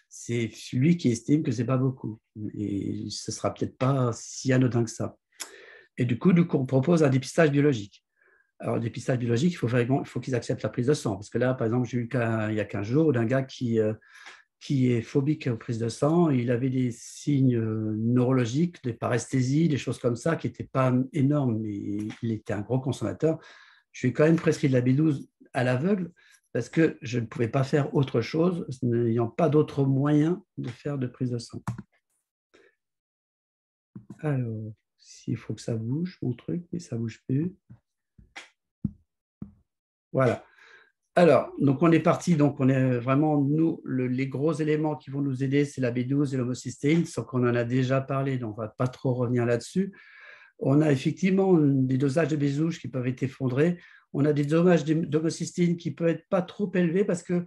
C'est lui qui estime que ce n'est pas beaucoup. Et ce ne sera peut-être pas si anodin que ça. Et du coup, on propose un dépistage biologique. Alors, le dépistage biologique, il faut qu'ils acceptent la prise de sang. Parce que là, par exemple, j'ai eu le cas il y a 15 jours d'un gars qui est phobique aux prises de sang. Il avait des signes neurologiques, des paresthésies, des choses comme ça, qui n'étaient pas énormes, mais il était un gros consommateur. Je lui ai quand même prescrit de la B12 à l'aveugle parce que je ne pouvais pas faire autre chose, n'ayant pas d'autre moyen de faire de prise de sang. Alors, s'il faut que ça bouge, mon truc, mais ça ne bouge plus. Voilà. Alors, donc on est parti, donc on est vraiment, nous, les gros éléments qui vont nous aider, c'est la B12 et l'homocystéine, sauf qu'on en a déjà parlé, donc on ne va pas trop revenir là-dessus. On a effectivement des dosages de B12 qui peuvent être effondrés. On a des dosages d'homocystéine qui peuvent être pas trop élevés parce que,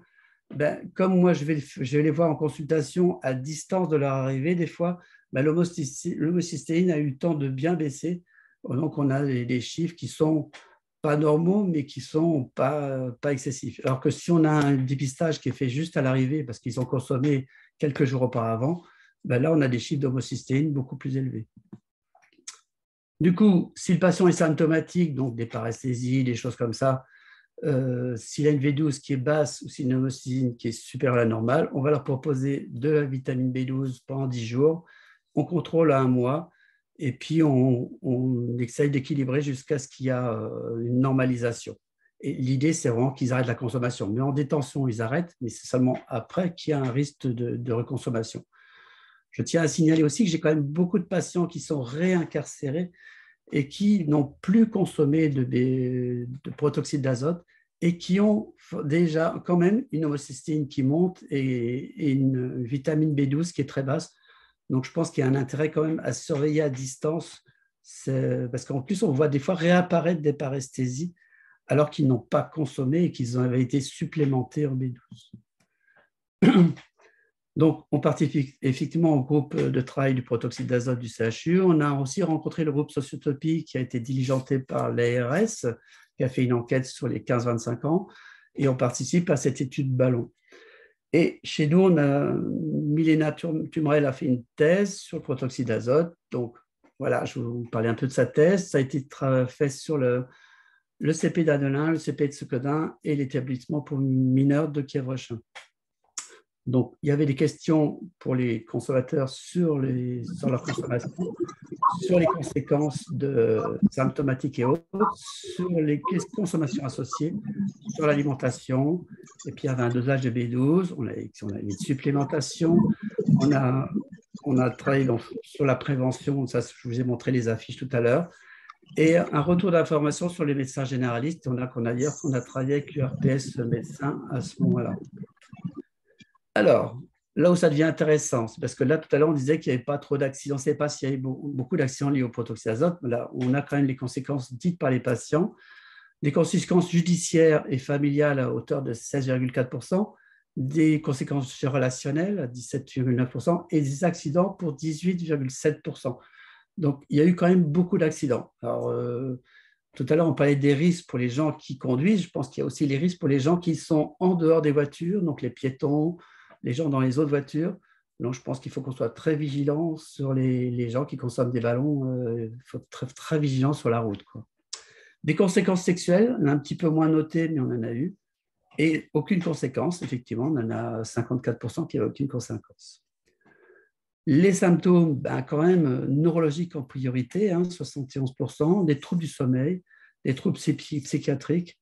comme moi, je vais les voir en consultation à distance de leur arrivée, des fois, l'homocystéine a eu le temps de bien baisser. Donc, on a des chiffres qui sont pas normaux, mais qui ne sont pas excessifs. Alors que si on a un dépistage qui est fait juste à l'arrivée, parce qu'ils ont consommé quelques jours auparavant, là, on a des chiffres d'homocystéine beaucoup plus élevés. Du coup, si le patient est symptomatique, donc des paresthésies, des choses comme ça, s'il a une V12 qui est basse ou s'il a une homocystine qui est supérieure à la normale, on va leur proposer de la vitamine B12 pendant 10 jours. On contrôle à 1 mois et puis on essaye d'équilibrer jusqu'à ce qu'il y ait une normalisation. Et l'idée, c'est vraiment qu'ils arrêtent la consommation. Mais en détention, ils arrêtent, mais c'est seulement après qu'il y a un risque de reconsommation. Je tiens à signaler aussi que j'ai quand même beaucoup de patients qui sont réincarcérés et qui n'ont plus consommé de protoxyde d'azote et qui ont déjà quand même une homocystéine qui monte et une vitamine B12 qui est très basse. Donc, je pense qu'il y a un intérêt quand même à surveiller à distance, parce qu'en plus, on voit des fois réapparaître des paresthésies alors qu'ils n'ont pas consommé et qu'ils avaient été supplémentés en B12. Donc, on participe effectivement au groupe de travail du protoxyde d'azote du CHU. On a aussi rencontré le groupe Sociotopie qui a été diligenté par l'ARS, qui a fait une enquête sur les 15-25 ans, et on participe à cette étude ballon. Et chez nous, on a Milena Tumrel a fait une thèse sur le protoxyde d'azote. Donc, voilà, je vais vous parler un peu de sa thèse. Ça a été fait sur le CP d'Adelin, le CP de Secodin et l'établissement pour mineurs de Kievrechin. Donc, il y avait des questions pour les consommateurs sur leur consommation, sur les conséquences symptomatiques et autres, sur les consommations associées, sur l'alimentation. Et puis, il y avait un dosage de B12, on a une supplémentation, on a travaillé sur la prévention, ça, je vous ai montré les affiches tout à l'heure, et un retour d'information sur les médecins généralistes. On a travaillé avec l'URPS médecin à ce moment-là. Alors, là où ça devient intéressant, c'est parce que là, tout à l'heure, on disait qu'il n'y avait pas trop d'accidents. On ne savait pas s'il y avait beaucoup d'accidents liés au protoxyde d'azote. Là, on a quand même les conséquences dites par les patients, des conséquences judiciaires et familiales à hauteur de 16,4%, des conséquences relationnelles à 17,9% et des accidents pour 18,7%. Donc, il y a eu quand même beaucoup d'accidents. Alors, tout à l'heure, on parlait des risques pour les gens qui conduisent. Je pense qu'il y a aussi les risques pour les gens qui sont en dehors des voitures, donc les piétons, les gens dans les autres voitures. Donc, je pense qu'il faut qu'on soit très vigilant sur les gens qui consomment des ballons. Il faut être très, très vigilant sur la route, quoi. Des conséquences sexuelles, on a un petit peu moins noté, mais on en a eu. Et aucune conséquence, effectivement, on en a 54% qui n'avaient aucune conséquence. Les symptômes, quand même, neurologiques en priorité, 71%, des troubles du sommeil, des troubles psychiatriques,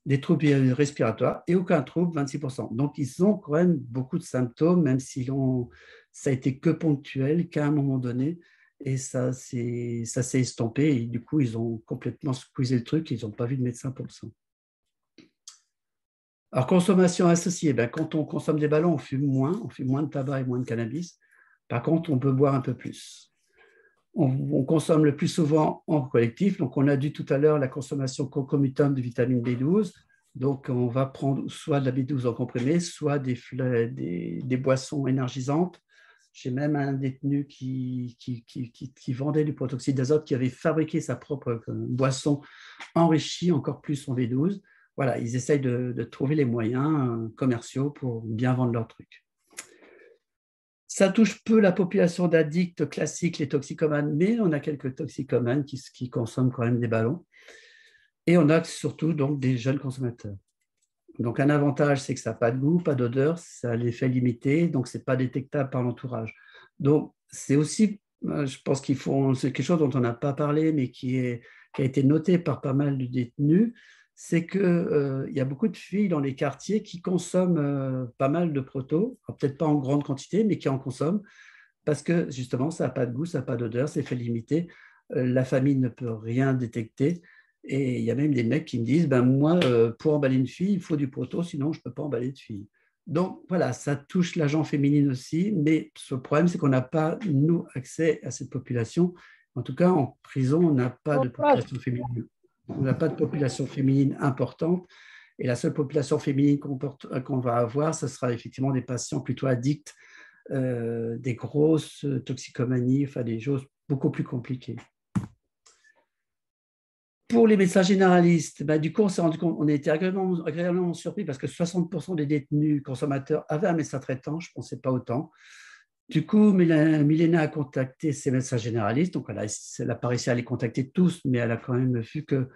des troubles respiratoires et aucun trouble, 26%. Donc, ils ont quand même beaucoup de symptômes, même si ça a été que ponctuel, qu'à un moment donné, et ça s'est estompé, et du coup, ils ont complètement squeezé le truc, ils n'ont pas vu de médecin pour ça. Alors, consommation associée, quand on consomme des ballons, on fume moins de tabac et moins de cannabis. Par contre, on peut boire un peu plus. On consomme le plus souvent en collectif. Donc, on a dit tout à l'heure la consommation concomitante de vitamine B12. Donc, on va prendre soit de la B12 en comprimé, soit des boissons énergisantes. J'ai même un détenu qui vendait du protoxyde d'azote, qui avait fabriqué sa propre boisson enrichie encore plus en B12. Voilà, ils essayent de trouver les moyens commerciaux pour bien vendre leurs trucs. Ça touche peu la population d'addicts classiques, les toxicomanes, mais on a quelques toxicomanes qui consomment quand même des ballons. Et on a surtout donc des jeunes consommateurs. Donc un avantage, c'est que ça n'a pas de goût, pas d'odeur, ça a l'effet limité, donc ce n'est pas détectable par l'entourage. Donc c'est aussi, je pense c'est quelque chose dont on n'a pas parlé, mais qui a été noté par pas mal de détenus, c'est qu'il y a beaucoup de filles dans les quartiers qui consomment pas mal de proto, peut-être pas en grande quantité, mais qui en consomment, parce que justement, ça n'a pas de goût, ça n'a pas d'odeur, c'est fait limiter, la famille ne peut rien détecter, Et il y a même des mecs qui me disent, ben moi, pour emballer une fille, il faut du proto, sinon je ne peux pas emballer de fille. Donc voilà, ça touche l'agent féminine aussi, mais ce problème, c'est qu'on n'a pas, nous, accès à cette population. En tout cas, en prison, on n'a pas de population féminine. On n'a pas de population féminine importante. Et la seule population féminine qu'on va avoir, ce sera effectivement des patients plutôt addicts, des grosses toxicomanies, enfin des choses beaucoup plus compliquées. Pour les médecins généralistes, du coup, on s'est rendu compte, on a été agréablement surpris parce que 60% des détenus consommateurs avaient un médecin traitant, je ne pensais pas autant. Du coup, Milena a contacté ses médecins généralistes, donc elle n'a pas réussi à les contacter tous, mais elle a quand même vu qu'elle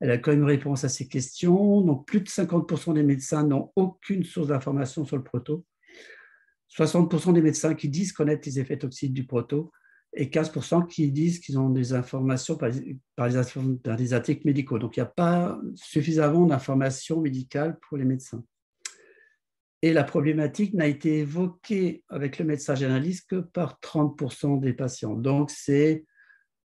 a quand même une réponse à ces questions. Donc, plus de 50% des médecins n'ont aucune source d'information sur le proto. 60% des médecins qui disent connaître les effets toxiques du proto et 15% qui disent qu'ils ont des informations par des articles médicaux. Donc, il n'y a pas suffisamment d'informations médicales pour les médecins. Et la problématique n'a été évoquée avec le médecin généraliste que par 30% des patients. Donc, c'est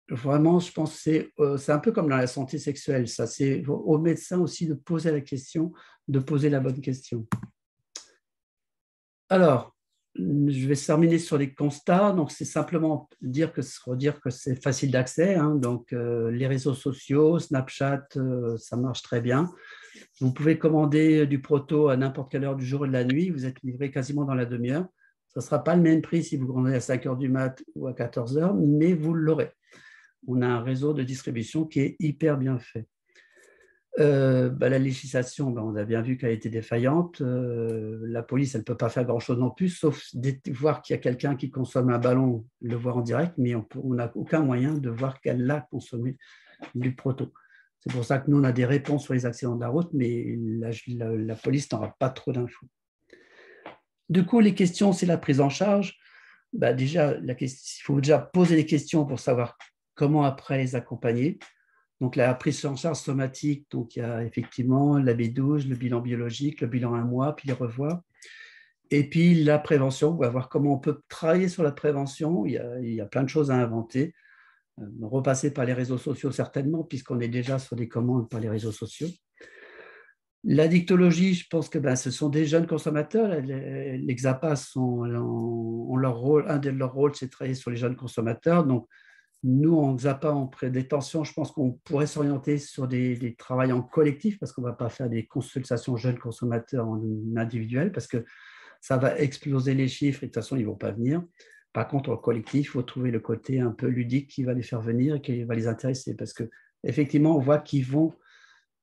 vraiment, je pense, c'est un peu comme dans la santé sexuelle. Ça, c'est au médecin aussi de poser la question, de poser la bonne question. Alors, je vais terminer sur les constats. Donc, c'est simplement redire que c'est facile d'accès. Hein. Donc, les réseaux sociaux, Snapchat, ça marche très bien. Vous pouvez commander du proto à n'importe quelle heure du jour et de la nuit. Vous êtes livré quasiment dans la demi-heure. Ce ne sera pas le même prix si vous commandez à 5 heures du mat ou à 14 heures, mais vous l'aurez. On a un réseau de distribution qui est hyper bien fait. La législation, on a bien vu qu'elle était défaillante. La police, elle ne peut pas faire grand-chose non plus, sauf voir qu'il y a quelqu'un qui consomme un ballon, le voir en direct, mais on n'a aucun moyen de voir qu'elle a consommé du proto. C'est pour ça que nous, on a des réponses sur les accidents de la route, mais la police n'aura pas trop d'infos. Du coup, les questions, c'est la prise en charge. Déjà, il faut déjà poser les questions pour savoir comment après les accompagner. Donc, la prise en charge somatique, donc il y a effectivement la B12, le bilan biologique, le bilan 1 mois, puis les revoirs. Et puis la prévention, on va voir comment on peut travailler sur la prévention. Il y a plein de choses à inventer. Repasser par les réseaux sociaux certainement, puisqu'on est déjà sur des commandes par les réseaux sociaux. L'addictologie, je pense que ce sont des jeunes consommateurs. Les XAPA ont leur rôle, un de leurs rôles, c'est de travailler sur les jeunes consommateurs. Donc, nous, en XAPA, en prédétention, je pense qu'on pourrait s'orienter sur des travails en collectif parce qu'on ne va pas faire des consultations jeunes consommateurs en individuel parce que ça va exploser les chiffres et de toute façon, ils ne vont pas venir. Par contre, en collectif, il faut trouver le côté un peu ludique qui va les faire venir et qui va les intéresser parce qu'effectivement, on voit qu'ils vont,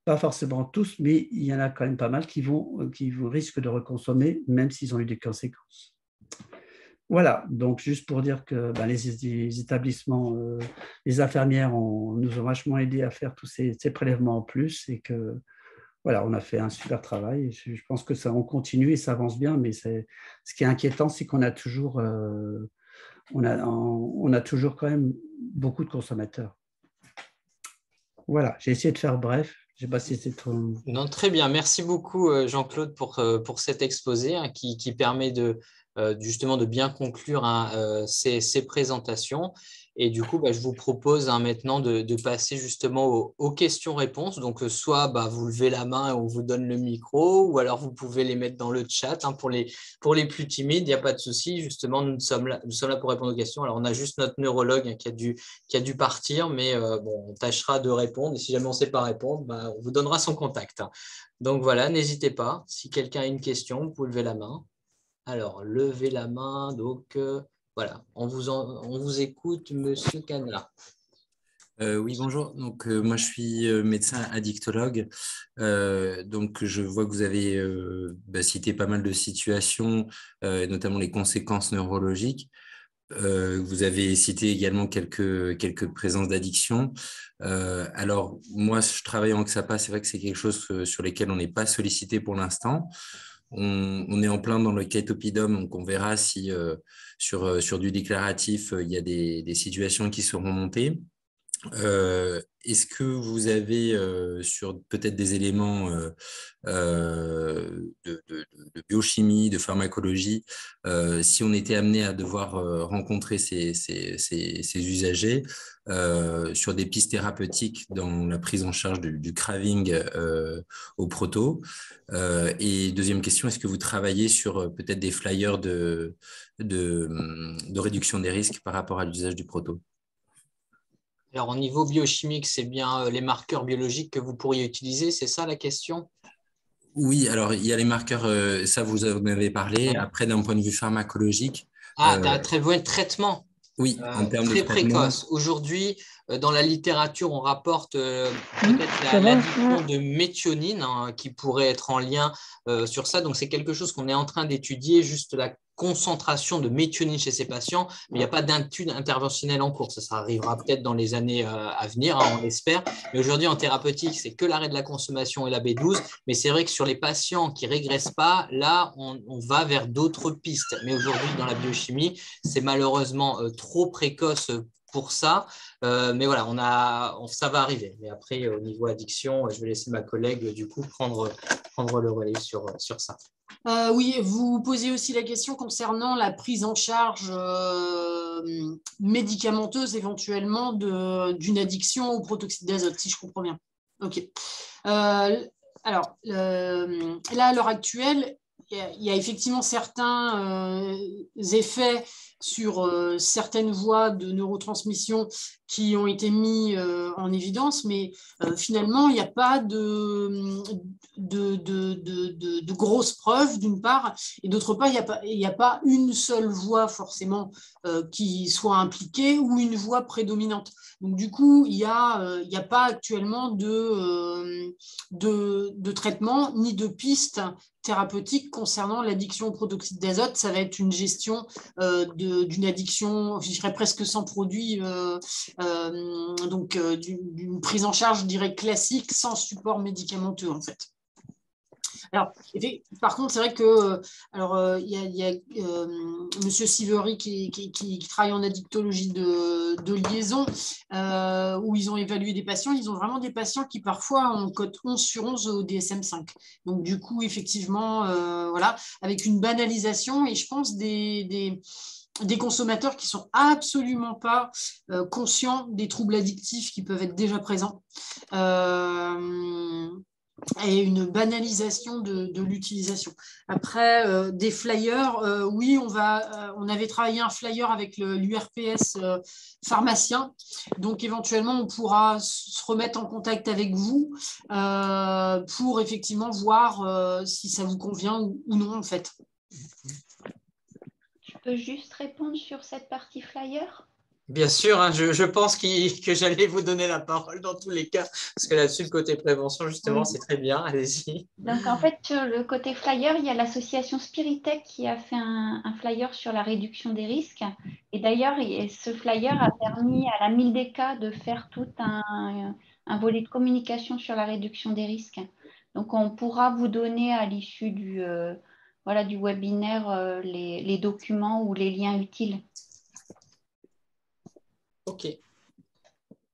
pas forcément tous, mais il y en a quand même pas mal qui risquent de reconsommer même s'ils ont eu des conséquences. Voilà, donc juste pour dire que les établissements, les infirmières nous ont vachement aidés à faire tous ces prélèvements en plus et que voilà, on a fait un super travail. Et je pense que on continue et ça avance bien, mais ce qui est inquiétant, c'est qu'on a toujours, on a toujours quand même beaucoup de consommateurs. Voilà, j'ai essayé de faire bref. Je ne sais pas si c'est trop... Non, très bien. Merci beaucoup, Jean-Claude, pour cet exposé qui permet justement de bien conclure ces présentations. Et du coup, je vous propose maintenant de passer justement aux questions-réponses. Donc, soit vous levez la main et on vous donne le micro, ou alors vous pouvez les mettre dans le chat. Pour les plus timides, il n'y a pas de souci. Justement, nous sommes là pour répondre aux questions. Alors, on a juste notre neurologue qui a dû partir, mais on tâchera de répondre. Et si jamais on ne sait pas répondre, on vous donnera son contact. Donc, voilà, n'hésitez pas. Si quelqu'un a une question, vous pouvez lever la main. Alors, levez la main. Donc, voilà, on vous écoute, Monsieur Cana. Oui, bonjour. Donc, moi, je suis médecin addictologue. Donc, je vois que vous avez cité pas mal de situations, notamment les conséquences neurologiques. Vous avez cité également quelques présences d'addiction. Alors, moi, je travaille en XAPA. C'est vrai que c'est quelque chose sur lesquels on n'est pas sollicité pour l'instant. On est en plein dans le Ketopidum, donc on verra si sur du déclaratif, il y a des situations qui seront montées. Est-ce que vous avez sur peut-être des éléments de biochimie, de pharmacologie, si on était amené à devoir rencontrer ces usagers sur des pistes thérapeutiques dans la prise en charge du craving au proto? Et deuxième question, est-ce que vous travaillez sur peut-être des flyers de réduction des risques par rapport à l'usage du proto? Alors, au niveau biochimique, c'est bien les marqueurs biologiques que vous pourriez utiliser, c'est ça la question? Oui, alors il y a les marqueurs, ça vous en avez parlé. Après, d'un point de vue pharmacologique, Très bon traitement. oui, en termes de Très traitement. précoce. Aujourd'hui, dans la littérature, on rapporte peut-être l'addition de méthionine qui pourrait être en lien sur ça. Donc, c'est quelque chose qu'on est en train d'étudier, juste la concentration de méthionine chez ces patients, mais il n'y a pas d'étude interventionnelle en cours. Ça arrivera peut-être dans les années à venir, on l'espère. Mais aujourd'hui, en thérapeutique, c'est que l'arrêt de la consommation et la B12. Mais c'est vrai que sur les patients qui ne régressent pas, là, on va vers d'autres pistes. Mais aujourd'hui, dans la biochimie, c'est malheureusement trop précoce pour ça. Mais voilà, ça va arriver. Mais après, au niveau addiction, je vais laisser ma collègue du coup prendre le relais sur ça. Oui, vous posez aussi la question concernant la prise en charge médicamenteuse éventuellement d'une addiction au protoxyde d'azote, si je comprends bien. Ok. Alors, là, à l'heure actuelle, il y a effectivement certains effets sur certaines voies de neurotransmission qui ont été mis en évidence, mais finalement, il n'y a pas de grosses preuves, d'une part, et d'autre part, il n'y a pas une seule voie forcément qui soit impliquée ou une voie prédominante. Donc, du coup, il n'y a pas actuellement de traitement ni de piste thérapeutique concernant l'addiction au protoxyde d'azote. Ça va être une gestion d'une addiction, je dirais presque sans produit, donc d'une prise en charge, je dirais, classique, sans support médicamenteux, en fait. Alors, par contre, c'est vrai que il y a Monsieur Sivery qui travaille en addictologie de liaison, où ils ont évalué des patients. Ils ont vraiment des patients qui parfois ont cote 11 sur 11 au DSM-5. Donc, du coup, effectivement, voilà, avec une banalisation et je pense des consommateurs qui ne sont absolument pas conscients des troubles addictifs qui peuvent être déjà présents. Et une banalisation de l'utilisation. Après, des flyers, oui, on avait travaillé un flyer avec l'URPS pharmacien, donc éventuellement on pourra se remettre en contact avec vous pour effectivement voir si ça vous convient ou non en fait. Tu peux juste répondre sur cette partie flyer ? Bien sûr, hein, je pense que j'allais vous donner la parole dans tous les cas, parce que là-dessus, le côté prévention, justement, oui. C'est très bien. Allez-y. Donc, en fait, sur le côté flyer, il y a l'association Spiritech qui a fait un flyer sur la réduction des risques. Et d'ailleurs, ce flyer a permis à la Mildeka de faire tout un volet de communication sur la réduction des risques. Donc, on pourra vous donner à l'issue du webinaire les documents ou les liens utiles. Ok.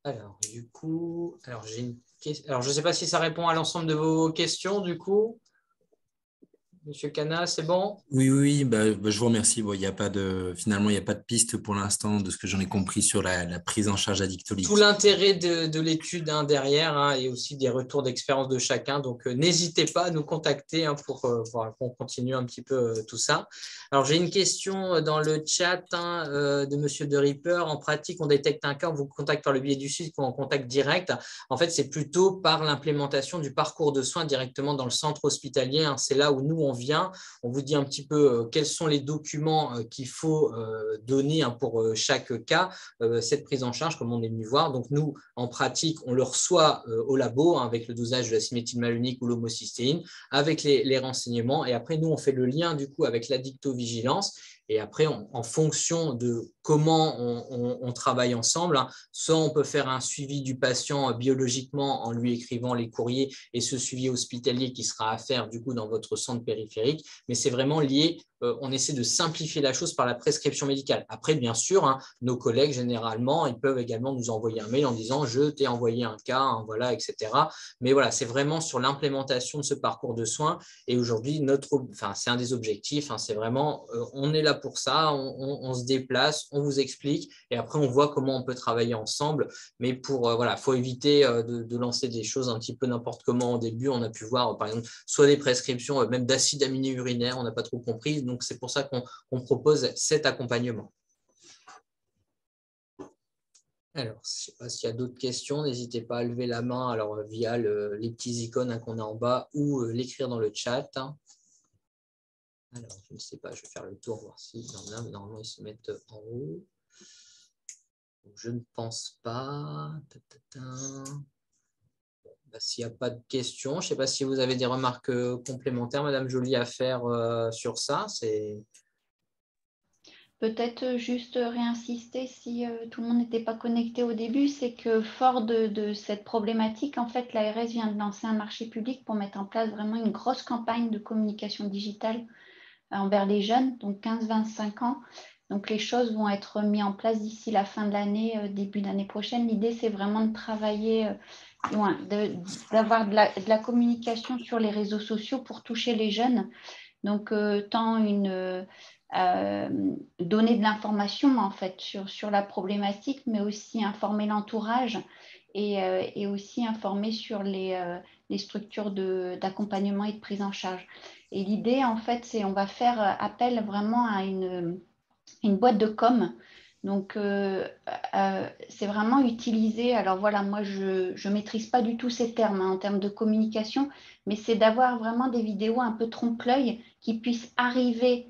Alors, du coup, j'ai une question. Alors, je ne sais pas si ça répond à l'ensemble de vos questions, du coup. Monsieur Cana, c'est bon? Oui, je vous remercie. Bon, finalement, il n'y a pas de piste pour l'instant, de ce que j'en ai compris sur la prise en charge addictologique. Tout l'intérêt de l'étude derrière et aussi des retours d'expérience de chacun. Donc, n'hésitez pas à nous contacter pour qu'on continue un petit peu tout ça. Alors, j'ai une question dans le chat de Monsieur De Ripper. En pratique, on détecte un cas, on vous contacte par le biais du site ou en contact direct. En fait, c'est plutôt par l'implémentation du parcours de soins directement dans le centre hospitalier. C'est là où nous, on vient. On vous dit un petit peu quels sont les documents qu'il faut donner pour chaque cas, cette prise en charge, comme on est venu voir. Donc, nous, en pratique, on le reçoit au labo avec le dosage de la cimétilmalonique ou l'homocystéine, avec les renseignements. Et après, nous, on fait le lien du coup avec l'addictovigilance. Et après, en fonction de comment on travaille ensemble. Soit on peut faire un suivi du patient biologiquement en lui écrivant les courriers et ce suivi hospitalier qui sera à faire du coup dans votre centre périphérique, mais c'est vraiment lié, on essaie de simplifier la chose par la prescription médicale. Après, bien sûr, nos collègues, généralement, ils peuvent également nous envoyer un mail en disant « je t'ai envoyé un cas, voilà, etc. » Mais voilà, c'est vraiment sur l'implémentation de ce parcours de soins. Et aujourd'hui, c'est un des objectifs, c'est vraiment, on est là pour ça, on se déplace, on vous explique et après, on voit comment on peut travailler ensemble. Mais voilà, il faut éviter de lancer des choses un petit peu n'importe comment au début. On a pu voir, par exemple, soit des prescriptions, même d'acides aminés urinaires, on n'a pas trop compris. Donc, c'est pour ça qu'on propose cet accompagnement. Alors, je ne sais pas s'il y a d'autres questions, n'hésitez pas à lever la main via les petits icônes qu'on a en bas ou l'écrire dans le chat. Alors, je ne sais pas, je vais faire le tour, voir si normalement ils se mettent en haut. Donc, je ne pense pas. S'il n'y a pas de questions, je ne sais pas si vous avez des remarques complémentaires, Madame Joly, à faire sur ça. Peut-être juste réinsister si tout le monde n'était pas connecté au début, c'est que fort de cette problématique, en fait, l'ARS vient de lancer un marché public pour mettre en place vraiment une grosse campagne de communication digitale envers les jeunes, donc 15-25 ans. Donc, les choses vont être mises en place d'ici la fin de l'année, début d'année prochaine. L'idée, c'est vraiment de travailler, d'avoir de la communication sur les réseaux sociaux pour toucher les jeunes. Donc, tant donner de l'information en fait sur la problématique, mais aussi informer l'entourage et aussi informer sur les structures d'accompagnement et de prise en charge. Et l'idée, en fait, c'est on va faire appel vraiment à une boîte de com. Donc, c'est vraiment utiliser, alors voilà, moi, je ne maîtrise pas du tout ces termes en termes de communication, mais c'est d'avoir vraiment des vidéos un peu trompe-l'œil qui puissent arriver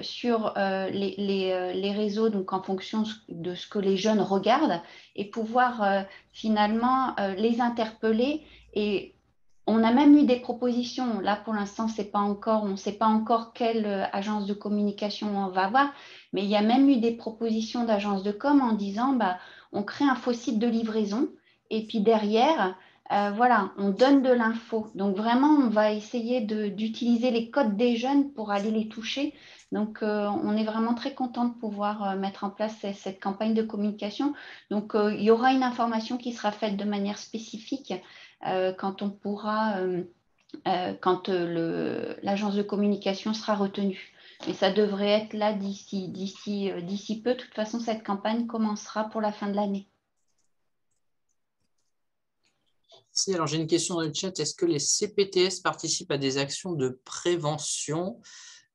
sur les réseaux, donc en fonction de ce que les jeunes regardent, et pouvoir finalement les interpeller. Et on a même eu des propositions. Là, pour l'instant, on ne sait pas encore quelle agence de communication on va avoir, mais il y a même eu des propositions d'agences de com en disant on crée un faux site de livraison et puis derrière, voilà, on donne de l'info. Donc vraiment, on va essayer d'utiliser les codes des jeunes pour aller les toucher. Donc, on est vraiment très content de pouvoir mettre en place cette campagne de communication. Donc, il y aura une information qui sera faite de manière spécifique quand on pourra, quand l'agence de communication sera retenue. Mais ça devrait être là d'ici peu. De toute façon, cette campagne commencera pour la fin de l'année. Alors, j'ai une question dans le chat. Est-ce que les CPTS participent à des actions de prévention ?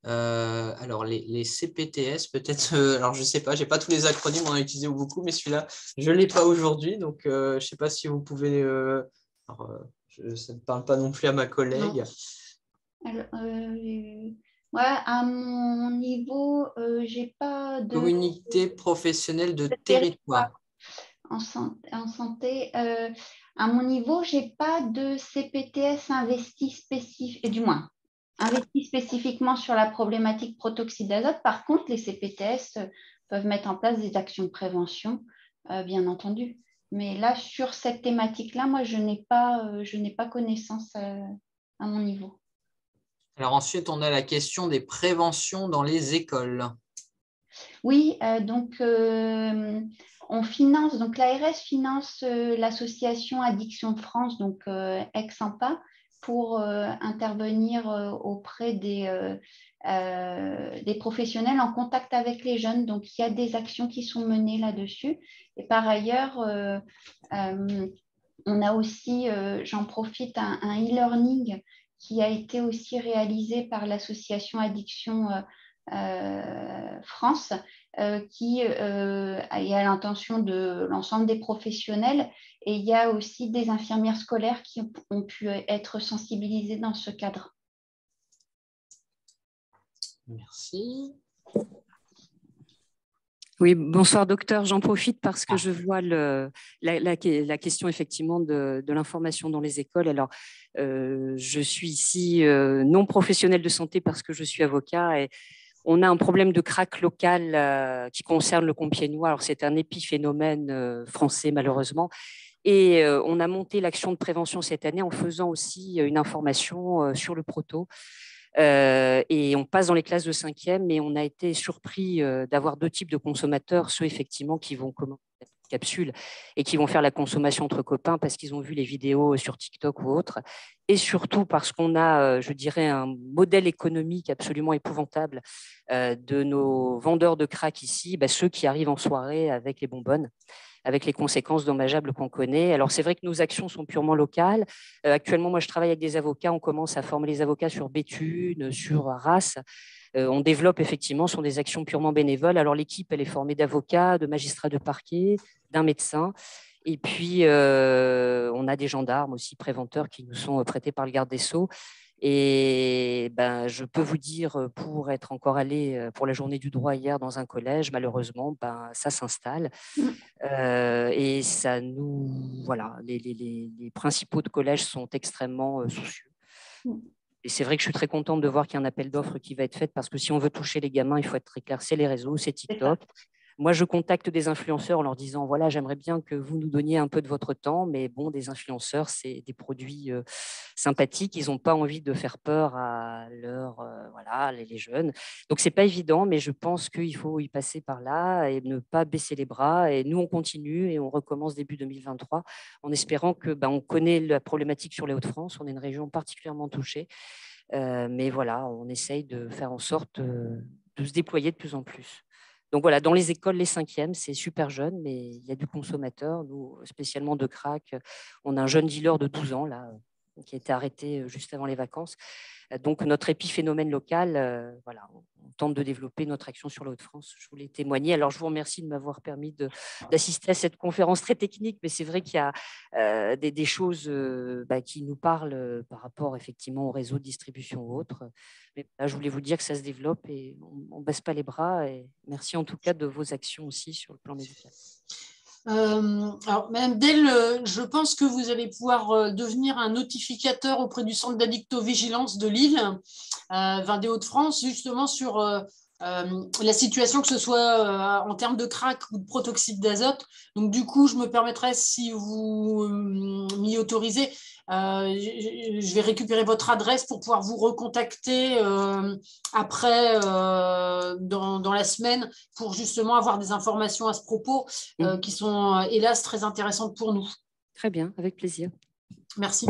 Alors, les CPTS, peut-être, alors je ne sais pas, je n'ai pas tous les acronymes, on en a utilisé beaucoup, mais celui-là, je ne l'ai pas aujourd'hui. Donc, je ne sais pas si vous pouvez… ça ne parle pas non plus à ma collègue. Alors, à mon niveau, je n'ai pas de… Communauté professionnelle de territoire. En santé, à mon niveau, je n'ai pas de CPTS investi spécifiquement sur la problématique protoxyde d'azote. Par contre, les CPTS peuvent mettre en place des actions de prévention, bien entendu. Mais là, sur cette thématique-là, moi, je n'ai pas connaissance à mon niveau. Alors ensuite, on a la question des préventions dans les écoles. Oui, donc on finance, donc l'ARS finance l'association Addiction de France, donc ex-AMPA, pour intervenir auprès des professionnels en contact avec les jeunes. Donc, il y a des actions qui sont menées là-dessus. Et par ailleurs, on a aussi, j'en profite, un e-learning qui a été aussi réalisé par l'association Addiction France, qui est à l'intention de l'ensemble des professionnels. Et il y a aussi des infirmières scolaires qui ont pu être sensibilisées dans ce cadre. Merci. Oui, bonsoir docteur. J'en profite parce que je vois la question effectivement de l'information dans les écoles. Alors, je suis ici non professionnelle de santé parce que je suis avocat et On a un problème de crack local qui concerne le Compiègnois. Alors, c'est un épiphénomène français, malheureusement. Et on a monté l'action de prévention cette année en faisant aussi une information sur le proto. Et on passe dans les classes de 5e, mais on a été surpris d'avoir 2 types de consommateurs, ceux effectivement qui vont commander la capsule et qui vont faire la consommation entre copains parce qu'ils ont vu les vidéos sur TikTok ou autre, et surtout parce qu'on a, je dirais, un modèle économique absolument épouvantable de nos vendeurs de crack ici, ceux qui arrivent en soirée avec les bonbonnes, avec les conséquences dommageables qu'on connaît. Alors, c'est vrai que nos actions sont purement locales. Actuellement, moi, je travaille avec des avocats. On commence à former les avocats sur Béthune, sur Arras. On développe effectivement, ce sont des actions purement bénévoles. Alors, l'équipe, elle est formée d'avocats, de magistrats de parquet, d'un médecin. Et puis, on a des gendarmes aussi, préventeurs, qui nous sont prêtés par le garde des Sceaux. Et je peux vous dire, pour être encore allé pour la journée du droit hier dans un collège, malheureusement, ça s'installe. Et ça nous, voilà, les principaux de collège sont extrêmement soucieux. Et c'est vrai que je suis très contente de voir qu'il y a un appel d'offres qui va être fait parce que si on veut toucher les gamins, il faut être très clair, c'est les réseaux, c'est TikTok. Moi, je contacte des influenceurs en leur disant, voilà, j'aimerais bien que vous nous donniez un peu de votre temps, mais bon, des influenceurs, c'est des produits sympathiques, ils n'ont pas envie de faire peur à les jeunes. Donc, c'est pas évident, mais je pense qu'il faut y passer par là et ne pas baisser les bras. Et nous, on continue et on recommence début 2023 en espérant que, on connaît la problématique sur les Hauts-de-France, on est une région particulièrement touchée, mais voilà, on essaye de faire en sorte de se déployer de plus en plus. Donc voilà, dans les écoles, les 5e, c'est super jeune, mais il y a du consommateur. Nous, spécialement de crack, on a un jeune dealer de 12 ans là, qui a été arrêté juste avant les vacances. Donc notre épiphénomène local, voilà, on tente de développer notre action sur la Hauts-de-France. Je voulais témoigner. Alors je vous remercie de m'avoir permis d'assister à cette conférence très technique, mais c'est vrai qu'il y a des choses qui nous parlent par rapport effectivement au réseau de distribution ou autre. Mais là, je voulais vous dire que ça se développe et on ne baisse pas les bras. Et merci en tout cas de vos actions aussi sur le plan médical. Alors, Mme Del, je pense que vous allez pouvoir devenir un notificateur auprès du centre d'addictovigilance de Lille, des Hauts-de-France, justement sur la situation, que ce soit en termes de crack ou de protoxyde d'azote. Donc, du coup, je me permettrai, si vous m'y autorisez, je vais récupérer votre adresse pour pouvoir vous recontacter après dans la semaine pour justement avoir des informations à ce propos qui sont hélas très intéressantes pour nous. Très bien, avec plaisir. Merci.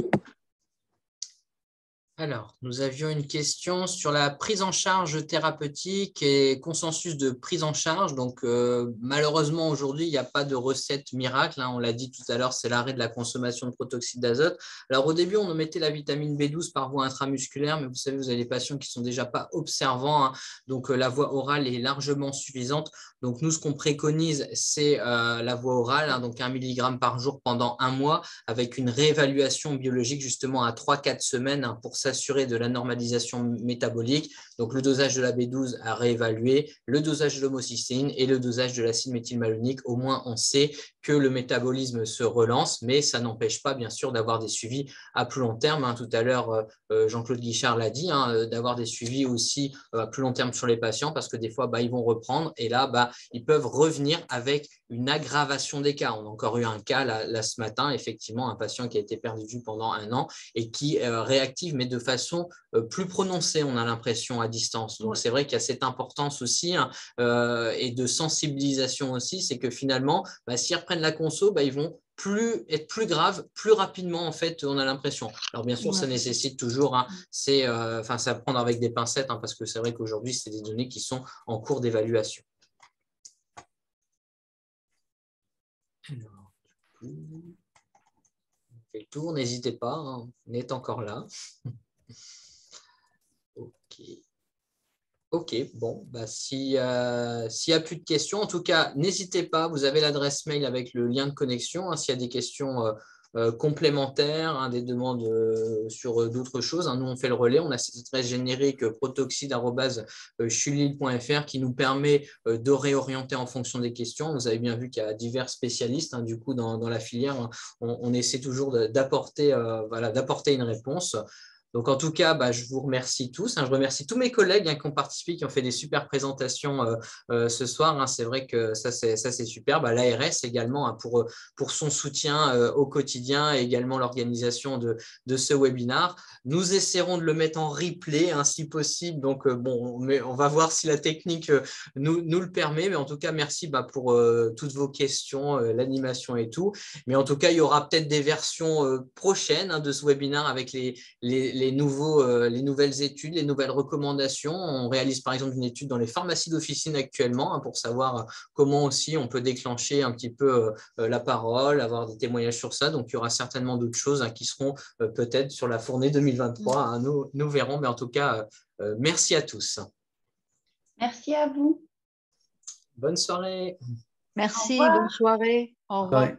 Alors, nous avions une question sur la prise en charge thérapeutique et consensus de prise en charge. Donc, malheureusement, aujourd'hui, il n'y a pas de recette miracle. On l'a dit tout à l'heure, c'est l'arrêt de la consommation de protoxyde d'azote. Alors, au début, on mettait la vitamine B12 par voie intramusculaire, mais vous savez, vous avez des patients qui ne sont déjà pas observants. Donc, la voie orale est largement suffisante. Donc, nous, ce qu'on préconise, c'est la voie orale, donc 1 mg par jour pendant 1 mois, avec une réévaluation biologique justement à 3-4 semaines pour s'assurer de la normalisation métabolique. Donc, le dosage de la B12 à réévaluer, le dosage de l'homocystéine et le dosage de l'acide méthylmalonique. Au moins, on sait que le métabolisme se relance, mais ça n'empêche pas, bien sûr, d'avoir des suivis à plus long terme. Tout à l'heure, Jean-Claude Guichard l'a dit, d'avoir des suivis aussi à plus long terme sur les patients parce que des fois, ils vont reprendre et là, ils peuvent revenir avec une aggravation des cas. On a encore eu un cas là ce matin, effectivement, un patient qui a été perdu de vue pendant 1 an et qui réactive, mais de façon plus prononcée, on a l'impression, à distance. Donc, c'est vrai qu'il y a cette importance aussi et de sensibilisation aussi, c'est que finalement, s'ils reprennent la conso, ils vont être plus grave, plus rapidement, en fait, on a l'impression. Alors, bien sûr, ça nécessite toujours, c'est à prendre avec des pincettes, parce que c'est vrai qu'aujourd'hui, c'est des données qui sont en cours d'évaluation. Alors, on fait le tour, n'hésitez pas, on est encore là. Ok, bon, s'il n'y a plus de questions, en tout cas, n'hésitez pas, vous avez l'adresse mail avec le lien de connexion. S'il y a des questions complémentaires, des demandes sur d'autres choses, nous on fait le relais. On a cette adresse générique protoxyde@chulil.fr qui nous permet de réorienter en fonction des questions. Vous avez bien vu qu'il y a divers spécialistes du coup dans la filière. On essaie toujours d'apporter une réponse. Donc, en tout cas, je vous remercie tous. Je remercie tous mes collègues qui ont participé, qui ont fait des super présentations ce soir. C'est vrai que ça, c'est super. L'ARS également pour son soutien au quotidien et également l'organisation de ce webinaire. Nous essaierons de le mettre en replay si possible. Donc, on va voir si la technique nous le permet. Mais en tout cas, merci pour toutes vos questions, l'animation et tout. Mais en tout cas, il y aura peut-être des versions prochaines de ce webinaire avec les nouvelles études, les nouvelles recommandations. On réalise par exemple une étude dans les pharmacies d'officine actuellement pour savoir comment aussi on peut déclencher un petit peu la parole, avoir des témoignages sur ça. Donc, il y aura certainement d'autres choses qui seront peut-être sur la fournée 2023. Nous verrons. Mais en tout cas, merci à tous. Merci à vous. Bonne soirée. Merci, bonne soirée. Au revoir. Ouais.